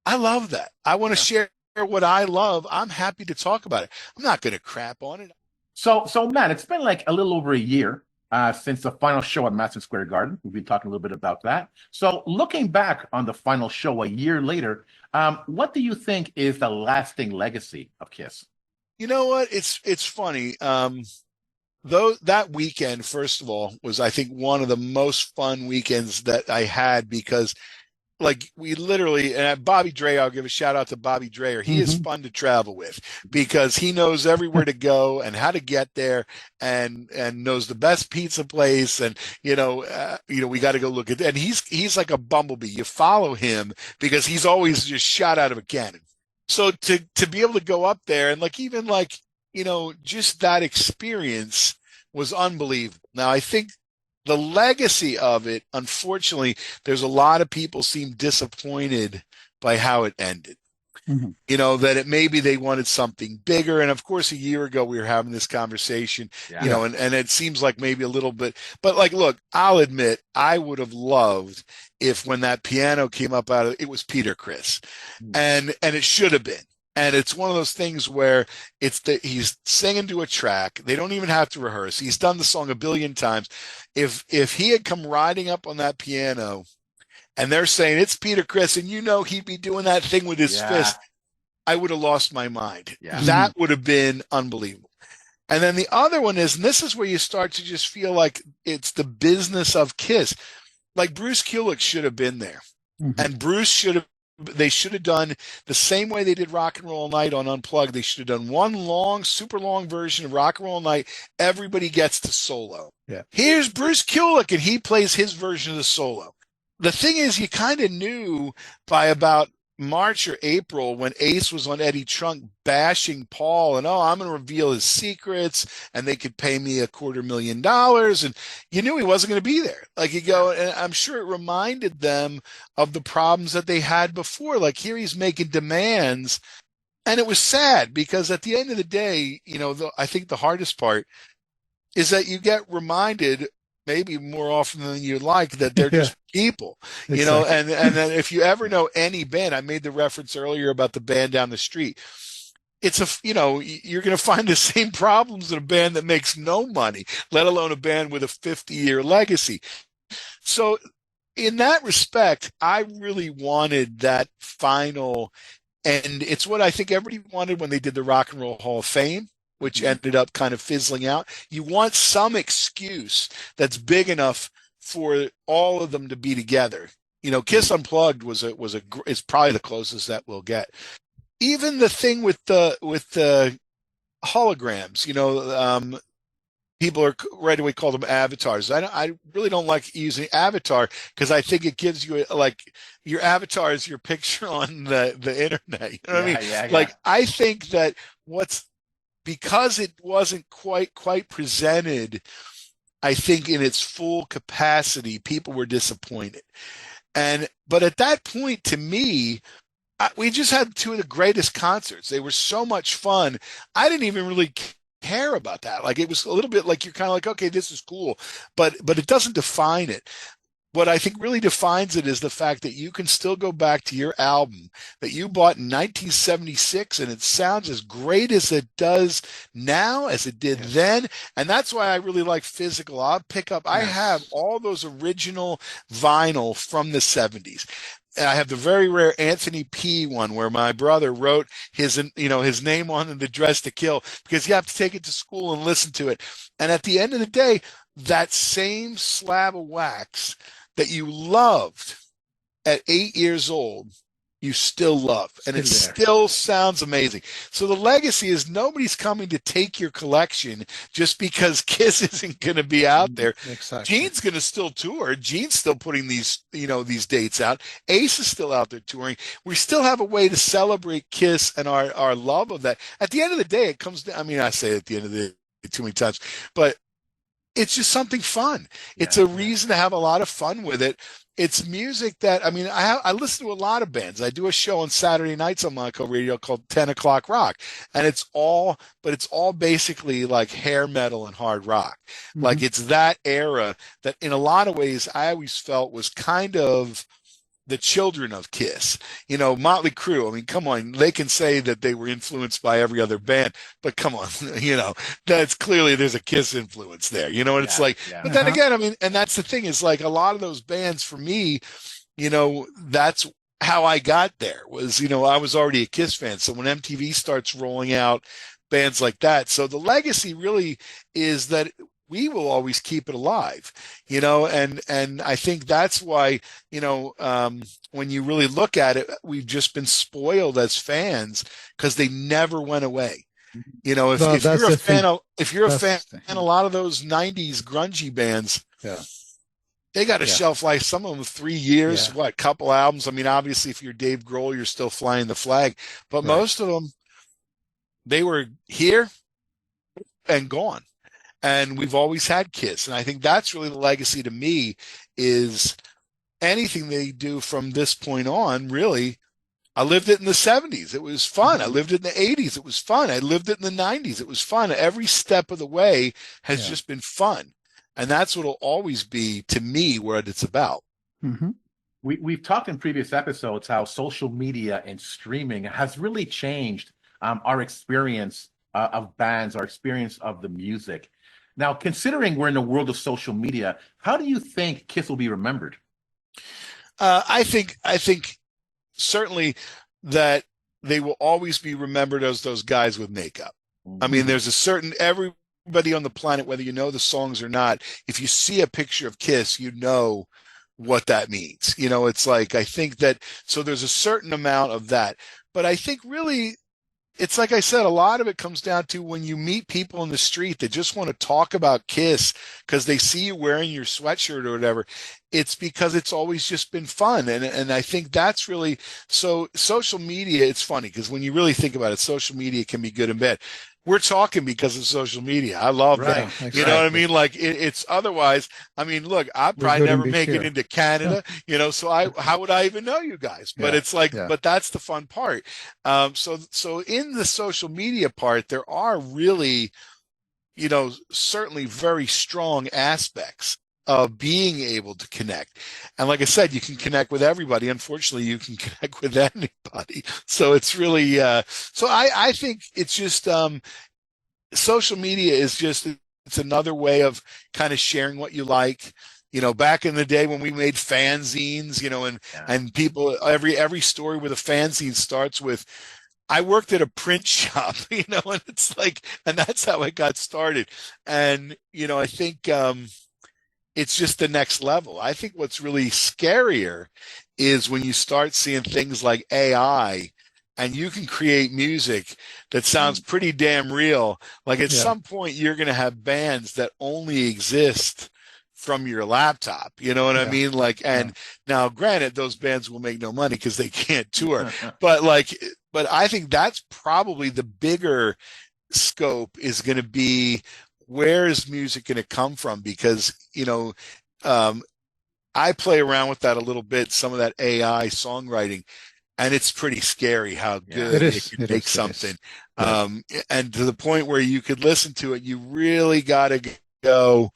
I love that. I want to share what I love. I'm happy to talk about it. I'm not going to crap on it. So Matt, it's been like a little over a year since the final show at Madison Square Garden. We've been talking a little bit about that. So looking back on the final show a year later, what do you think is the lasting legacy of Kiss? You know what? It's funny. Though that weekend, first of all, was, I think, one of the most fun weekends that I had, because like, we literally, and Bobby Dre, I'll give a shout out to Bobby Dreyer. He is fun to travel with, because he knows everywhere to go and how to get there, and knows the best pizza place. And, we got to go look at that. And he's like a bumblebee. You follow him because he's always just shot out of a cannon. So to be able to go up there and just that experience was unbelievable. Now, I think the legacy of it, unfortunately, there's a lot of people seem disappointed by how it ended. That maybe they wanted something bigger. And of course, a year ago, we were having this conversation, and it seems like maybe a little bit, but like, look, I'll admit, I would have loved if, when that piano came up out of it, was Peter Criss, and it should have been. And it's one of those things where he's singing to a track. They don't even have to rehearse. He's done the song a billion times. If he had come riding up on that piano and they're saying it's Peter Criss, and he'd be doing that thing with his fist, I would have lost my mind. Yeah. That would have been unbelievable. And then the other one is, and this is where you start to just feel like it's the business of Kiss. Like, Bruce Kulick should have been there. And they should have done the same way they did Rock and Roll All Night on Unplugged. They should have done one super long version of Rock and Roll All Night. Everybody gets to solo. Yeah. Here's Bruce Kulick, and he plays his version of the solo. The thing is, you kind of knew by about March or April, when Ace was on Eddie Trunk bashing Paul, and I'm going to reveal his secrets, and they could pay me $250,000, and you knew he wasn't going to be there. Like, you go, and I'm sure it reminded them of the problems that they had before. Like, here he's making demands, and it was sad, because at the end of the day, I think the hardest part is that you get reminded, maybe more often than you'd like, that they're just people, and then if you ever know any band, I made the reference earlier about the band down the street. It's you're going to find the same problems in a band that makes no money, let alone a band with a 50-year legacy. So in that respect, I really wanted that final, and it's what I think everybody wanted when they did the Rock and Roll Hall of Fame, which ended up kind of fizzling out. You want some excuse that's big enough for all of them to be together. Kiss Unplugged is probably the closest that we'll get. Even the thing with the holograms, people are right away call them avatars. I really don't like using avatar because I think it gives you like your avatar is your picture on the internet. You know what I mean? Yeah. Like I think that what's because it wasn't quite presented, I think in its full capacity, people were disappointed. But at that point, to me, we just had two of the greatest concerts. They were so much fun. I didn't even really care about that. Like it was a little bit like you're kind of like, okay, this is cool, but it doesn't define it. What I think really defines it is the fact that you can still go back to your album that you bought in 1976 and it sounds as great as it does now as it did then. And that's why I really like physical. I have all those original vinyl from the 70s. And I have the very rare Anthony P one where my brother wrote his name on the Dress to Kill because you have to take it to school and listen to it. And at the end of the day, that same slab of wax that you loved at 8 years old, you still love, and it still sounds amazing. So the legacy is nobody's coming to take your collection just because Kiss isn't going to be out there. Exactly. Gene's going to still tour. Gene's still putting these dates out. Ace is still out there touring. We still have a way to celebrate Kiss and our love of that. At the end of the day, it comes down, I mean, I say at the end of the day too many times, but it's just something fun. It's a reason to have a lot of fun with it. It's music that, I mean, I listen to a lot of bands. I do a show on Saturday nights on Monaco Radio called 10 O'Clock Rock. And it's all basically like hair metal and hard rock. Mm-hmm. Like it's that era that in a lot of ways I always felt was kind of the children of Kiss. Motley Crue, I mean, come on, they can say that they were influenced by every other band, but come on, that's clearly there's a Kiss influence there, and it's like, but then again, I mean, and that's the thing is like a lot of those bands for me, that's how I got there was, I was already a Kiss fan. So when MTV starts rolling out bands like that, so the legacy really is that we will always keep it alive, and I think that's why, when you really look at it, we've just been spoiled as fans because they never went away. If you're a fan of a lot of those 90s grungy bands, they got a shelf life, some of them 3 years, couple albums. I mean, obviously if you're Dave Grohl, you're still flying the flag, but most of them, they were here and gone. And we've always had Kiss. And I think that's really the legacy to me is anything they do from this point on, really. I lived it in the 70s. It was fun. I lived it in the 80s. It was fun. I lived it in the 90s. It was fun. Every step of the way has just been fun. And that's what will always be, to me, what it's about. Mm-hmm. We've talked in previous episodes how social media and streaming has really changed our experience of bands, our experience of the music. Now, considering we're in the world of social media, how do you think Kiss will be remembered? I think certainly that they will always be remembered as those guys with makeup. Mm-hmm. I mean, there's everybody on the planet, whether you know the songs or not, if you see a picture of Kiss, you know what that means. It's like, I think that, so there's a certain amount of that. But I think really, it's like I said, a lot of it comes down to when you meet people in the street that just want to talk about Kiss because they see you wearing your sweatshirt or whatever. It's because it's always just been fun. And I think that's really, so social media, it's funny because when you really think about it, social media can be good and bad. We're talking because of social media. I love that. Exactly. You know what I mean? Like it's otherwise, I mean, look, I probably never make it into Canada, so how would I even know you guys? But it's like, but that's the fun part. So in the social media part, there are really, certainly very strong aspects of being able to connect. And like I said, you can connect with everybody. Unfortunately, you can connect with anybody. So it's really, so I think it's just, social media is just, it's another way of kind of sharing what you like. Back in the day when we made fanzines, and people, every story with a fanzine starts with, I worked at a print shop, and it's like, and that's how it got started. And, I think, it's just the next level. I think what's really scarier is when you start seeing things like AI and you can create music that sounds pretty damn real. Like at some point, you're going to have bands that only exist from your laptop. You know what I mean? Like, and now granted, those bands will make no money because they can't tour, but I think that's probably the bigger scope is going to be, where is music going to come from? Because, I play around with that a little bit, some of that AI songwriting, and it's pretty scary how good it can make something. And to the point where you could listen to it, you really got to go,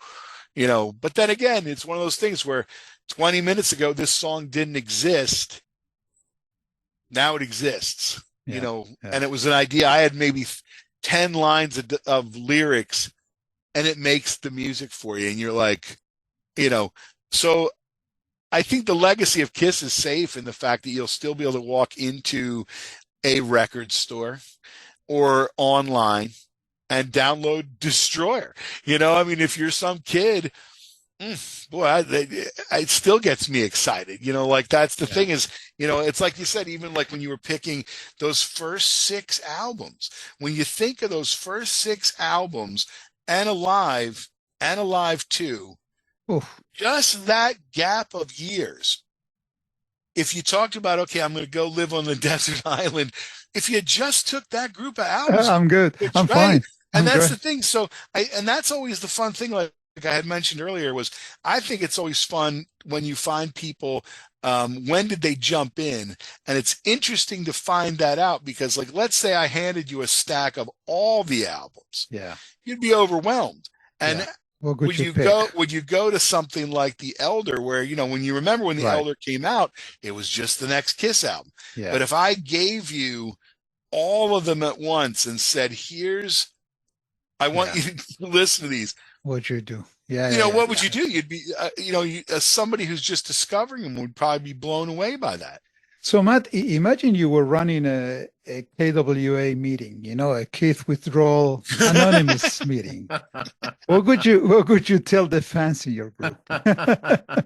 but then again, it's one of those things where 20 minutes ago, this song didn't exist. Now it exists, and it was an idea. I had maybe 10 lines of lyrics, and it makes the music for you. And you're like, so I think the legacy of Kiss is safe in the fact that you'll still be able to walk into a record store or online and download Destroyer. I mean, if you're some kid, boy, it still gets me excited. Like that's the thing is, it's like you said, even like when you were picking those first 6 albums, when you think of those first 6 albums, and Alive 2, just that gap of years. If you talked about, okay, I'm going to go live on the desert island, if you just took that group of albums, I'm good. I'm fine. And that's the thing. So and that's always the fun thing. Like I had mentioned earlier, was I think it's always fun when you find people, when did they jump in? And it's interesting to find that out, because like, let's say I handed you a stack of all the albums. Yeah. You'd be overwhelmed. And would you go to something like The Elder, where, when you remember when The Elder came out, it was just the next Kiss album. Yeah. But if I gave you all of them at once and said, I want you to listen to these, what'd you do? What would you do? You'd be, as somebody who's just discovering them would probably be blown away by that. So Matt, imagine you were running a KWA meeting, a Keith Withdrawal Anonymous meeting. What would you tell the fans in your group? I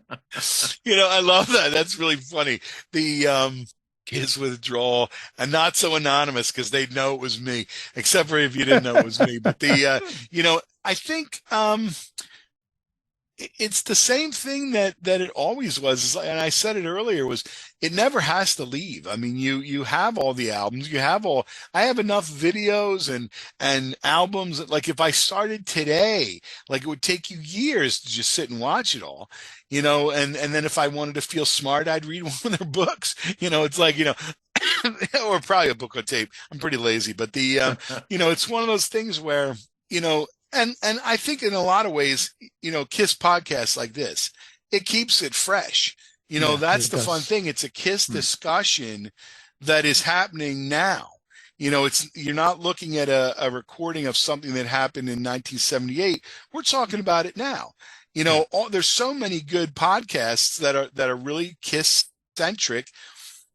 love that. That's really funny. The Kiss Withdrawal, and not so anonymous, because they'd know it was me, except for if you didn't know it was me. But I think it's the same thing that it always was. And I said it earlier, was it never has to leave. I mean, you have all the albums, I have enough videos and albums. Like if I started today, like it would take you years to just sit and watch it all, and then if I wanted to feel smart, I'd read one of their books. It's like, or probably a book on tape. I'm pretty lazy, but it's one of those things where, and I think in a lot of ways, Kiss podcasts like this, it keeps it fresh. That's the fun thing. It's a Kiss discussion that is happening now. You're not looking at a recording of something that happened in 1978. We're talking about it now. There's so many good podcasts that are really Kiss centric,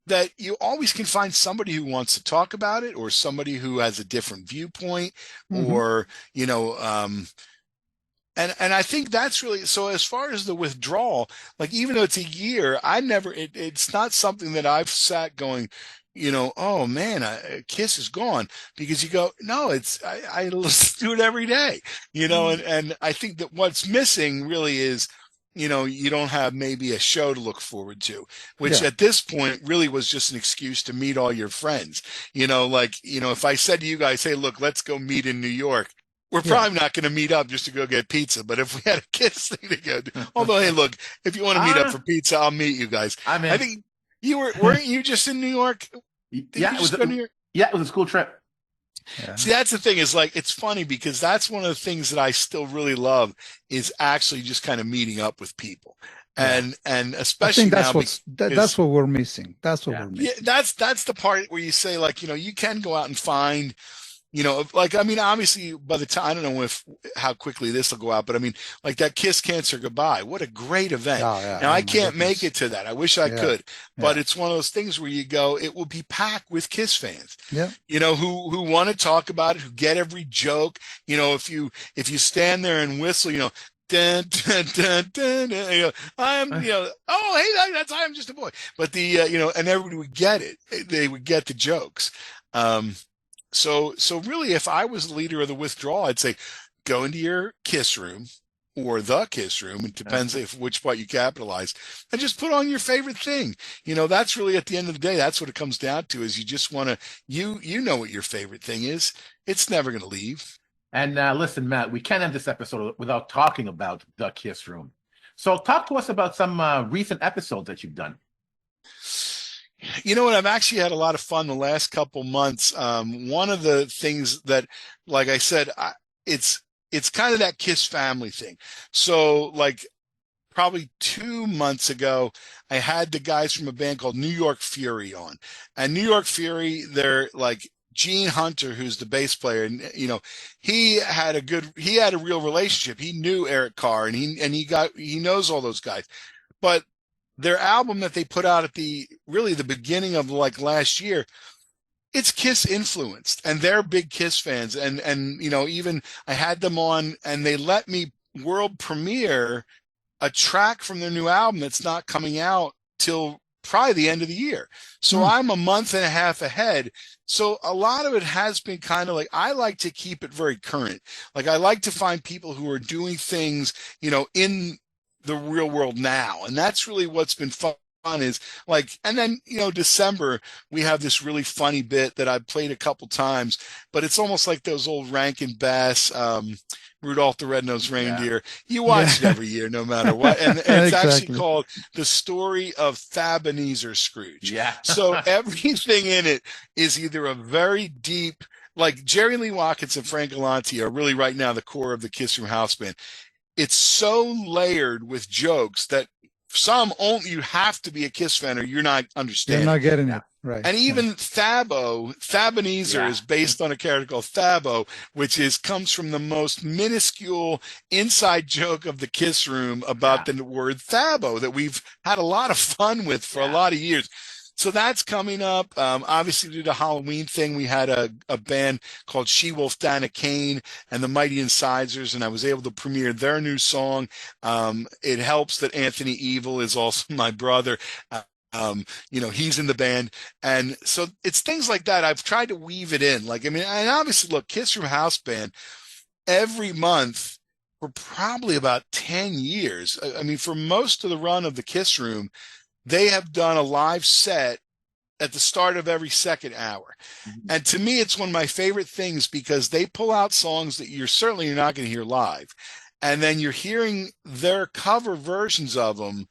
that you always can find somebody who wants to talk about it, or somebody who has a different viewpoint, or, and I think that's really, so as far as the Withdrawal, like, even though it's a year, it's not something that I've sat going, oh man, Kiss is gone, because you go, no, I listen to it every day, and I think that what's missing really is, you don't have maybe a show to look forward to, which at this point really was just an excuse to meet all your friends. If I said to you guys, hey, look, let's go meet in New York, we're probably not going to meet up just to go get pizza. But if we had a Kiss thing to go do, although, hey, look, if you want to meet up for pizza, I'll meet you guys. I think weren't you just in New York? It was a school trip. Yeah. See, that's the thing, is like, it's funny because that's one of the things that I still really love, is actually just kind of meeting up with people. And especially I think that's what we're missing. That's what we're missing. Yeah, that's the part where you say, like, you can go out and find, obviously by the time, I don't know how quickly this will go out, but I mean, like that Kiss Cancer Goodbye, what a great event. Now I can't make it to that. I wish I could, but it's one of those things where you go, it will be packed with Kiss fans, who want to talk about it, who get every joke. If you stand there and whistle, Dun, dun, dun, dun, dun, oh, hey, that's I'm just a boy. But and everybody would get it. They would get the jokes. Um, so really, if I was the leader of the withdrawal, I'd say, go into your kiss room or the kiss room. It depends if which part you capitalize, and just put on your favorite thing. That's really at the end of the day, that's what it comes down to. Is you just want to you know what your favorite thing is. It's never going to leave. And listen, Matt, we can't end this episode without talking about the Kiss Room. So talk to us about some recent episodes that you've done. You know what? I've actually had a lot of fun the last couple months. One of the things that, like I said, it's kind of that Kiss family thing. So like probably 2 months ago, I had the guys from a band called New York Fury on. And New York Fury, they're like Gene Hunter, who's the bass player, and he had a real relationship. He knew Eric Carr, and he knows all those guys. But their album that they put out at the beginning of like last year, it's Kiss influenced, and they're big Kiss fans. And even I had them on, and they let me world premiere a track from their new album that's not coming out till probably the end of the year. So I'm a month and a half ahead. So a lot of it has been kind of like, I like to keep it very current. Like I like to find people who are doing things, in the real world now. And that's really what's been fun is like, and then, December, we have this really funny bit that I've played a couple times, but it's almost like those old Rankin Bass, Rudolph the Red-Nosed Reindeer. You watch it every year, no matter what. And it's Exactly. actually called The Story of Ebenezer Scrooge. Yeah. So everything in it is either a very deep, like Jerry Lee Watkins and Frank Galante are really right now the core of the Kiss Room House Band. It's so layered with jokes that some only you have to be a Kiss fan or you're not understanding. You're not getting it. Right. And even Ebenezer is based on a character called Thabo, which comes from the most minuscule inside joke of the Kiss Room about the word Thabo that we've had a lot of fun with for a lot of years. So that's coming up. Obviously, due to the Halloween thing, we had a band called She-Wolf Dana Kane and the Mighty Incisors, and I was able to premiere their new song. It helps that Anthony Evil is also my brother. He's in the band. And so it's things like that. I've tried to weave it in. And obviously, look, Kiss Room House Band, every month for probably about 10 years. For most of the run of the Kiss Room, they have done a live set at the start of every second hour. And to me, it's one of my favorite things because they pull out songs that you're not going to hear live. And then you're hearing their cover versions of them.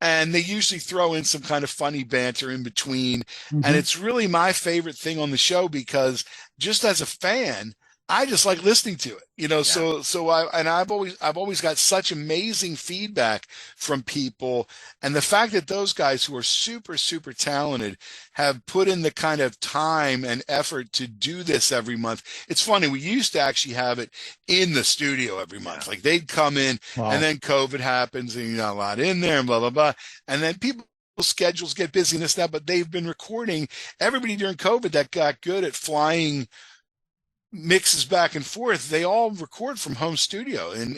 And they usually throw in some kind of funny banter in between. And it's really my favorite thing on the show because just as a fan, I just like listening to it, so I've always got such amazing feedback from people. And the fact that those guys who are super, super talented have put in the kind of time and effort to do this every month. It's funny. We used to actually have it in the studio every month. Like they'd come in and then COVID happens and you're not allowed in there and blah, blah, blah. And then people's schedules get busy and this, that, but they've been recording everybody during COVID that got good at flying mixes back and forth. They all record from home studio. And,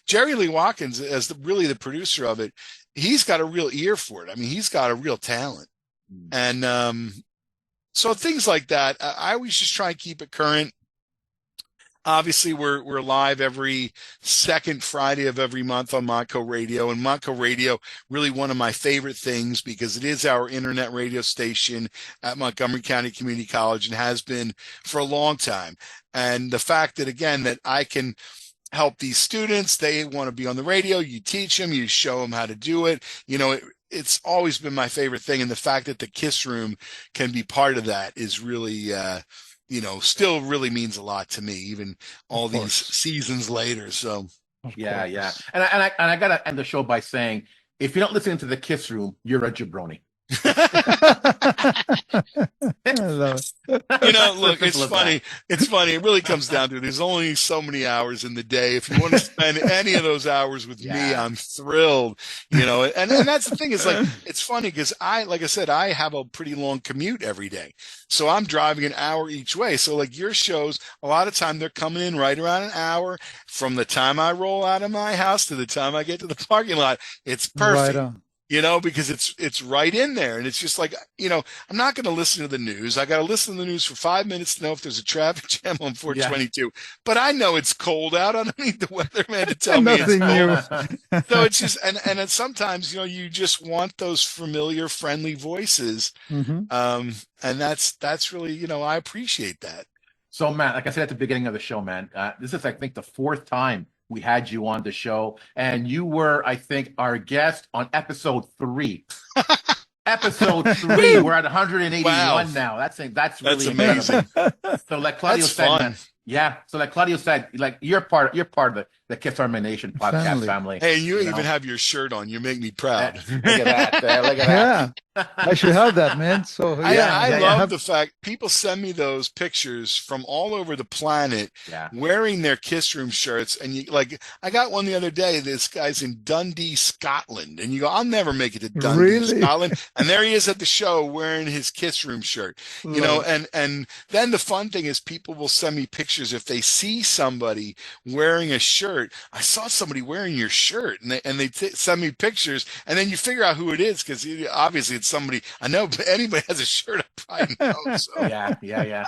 Jerry Lee Watkins, as really the producer of it, he's got a real ear for it. He's got a real talent. And so things like that, I always just try and keep it current. Obviously, we're live every second Friday of every month on Montco Radio. And Montco Radio, really one of my favorite things because it is our internet radio station at Montgomery County Community College and has been for a long time. And the fact that, again, that I can help these students, they want to be on the radio, you teach them, you show them how to do it. It's always been my favorite thing. And the fact that the Kiss Room can be part of that is really, still really means a lot to me, even all these seasons later. So, yeah. And I got to end the show by saying, if you're not listening to the Kiss Room, you're a jabroni. I love it. You know, look, Simple it's as funny. that. It's funny. It really comes down to there's only so many hours in the day. If you want to spend any of those hours with me, Yeah. I'm thrilled. You know, and that's the thing is like it's funny because like I said, I have a pretty long commute every day. So I'm driving an hour each way. So like your shows, a lot of time they're coming in right around an hour from the time I roll out of my house to the time I get to the parking lot. It's perfect. Right on. You know, because it's right in there. And it's just like, you know, I'm not going to listen to the news. I got to listen to the news for 5 minutes to know if there's a traffic jam on 422. But I know it's cold out. I don't need the weatherman to tell me it's Nothing cold. new. So it's just, and sometimes, you know, you just want those familiar, friendly voices. Mhm. And that's really, you know, I appreciate that. So, Matt, like I said at the beginning of the show, man, this is, I think, the fourth time we had you on the show, and you were, I think, our guest on episode 3. Episode 3, we're at 181 Wow. now. That's That's really amazing. incredible. So, like Claudio That's said, fun. man, yeah. So, like Claudio said, like you're part of the Kiss Army Nation podcast family. Hey, and you know? even have your shirt on. You make me proud. Look at that. Look at that. Yeah, I should have that, man. So yeah, I yeah, love have- the fact people send me those pictures from all over the planet Yeah. wearing their Kiss Room shirts. And you like, I got one the other day. This guy's in Dundee, Scotland. And you go, I'll never make it to Dundee, Really? Scotland. And there he is at the show wearing his Kiss Room shirt. You know, and then the fun thing is people will send me pictures if they see somebody wearing a shirt. I saw somebody wearing your shirt, and they send me pictures, and then you figure out who it is because obviously it's somebody I know. But anybody has a shirt, I probably know. So. Yeah.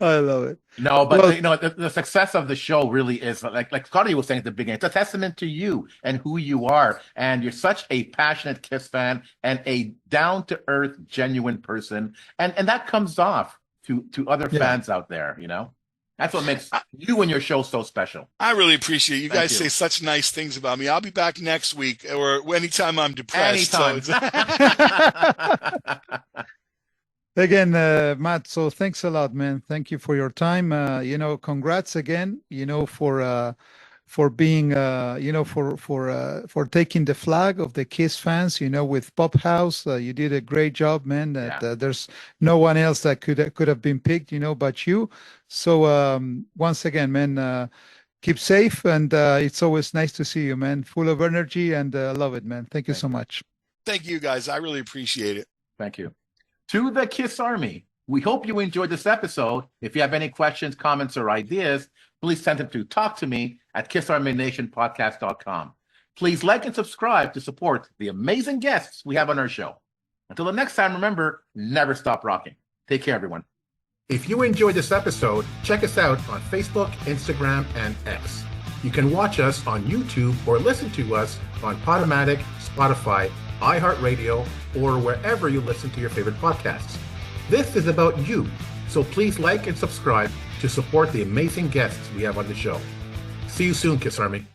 I love it. No, but Well- you know, the success of the show really is like Scotty was saying at the beginning. It's a testament to you and who you are, and you're such a passionate Kiss fan and a down to earth, genuine person, and that comes off to other Yeah. fans out there. You know, that's what makes you and your show so special. I really appreciate it. You Thank guys you. say such nice things about me. I'll be back next week or anytime I'm depressed. Anytime. So it's- Again, Matt, so thanks a lot, man. Thank you for your time. You know, congrats again, you know, for being, you know, for taking the flag of the Kiss fans, you know, with Pop House. You did a great job, man. That there's no one else that could have been picked, you know, but you. So once again, man, keep safe, and it's always nice to see you, man. Full of energy, and love it, man. Thank you so much. Thank you guys. I really appreciate it. Thank you. To the Kiss Army, we hope you enjoyed this episode. If you have any questions, comments, or ideas, please send them to talktome@kissarmynationpodcast.com. Please like and subscribe to support the amazing guests we have on our show. Until the next time, remember, never stop rocking. Take care, everyone. If you enjoyed this episode, check us out on Facebook, Instagram, and X. You can watch us on YouTube or listen to us on Podomatic, Spotify, iHeartRadio, or wherever you listen to your favorite podcasts. This is about you, so please like and subscribe to support the amazing guests we have on the show. See you soon, Kiss Army.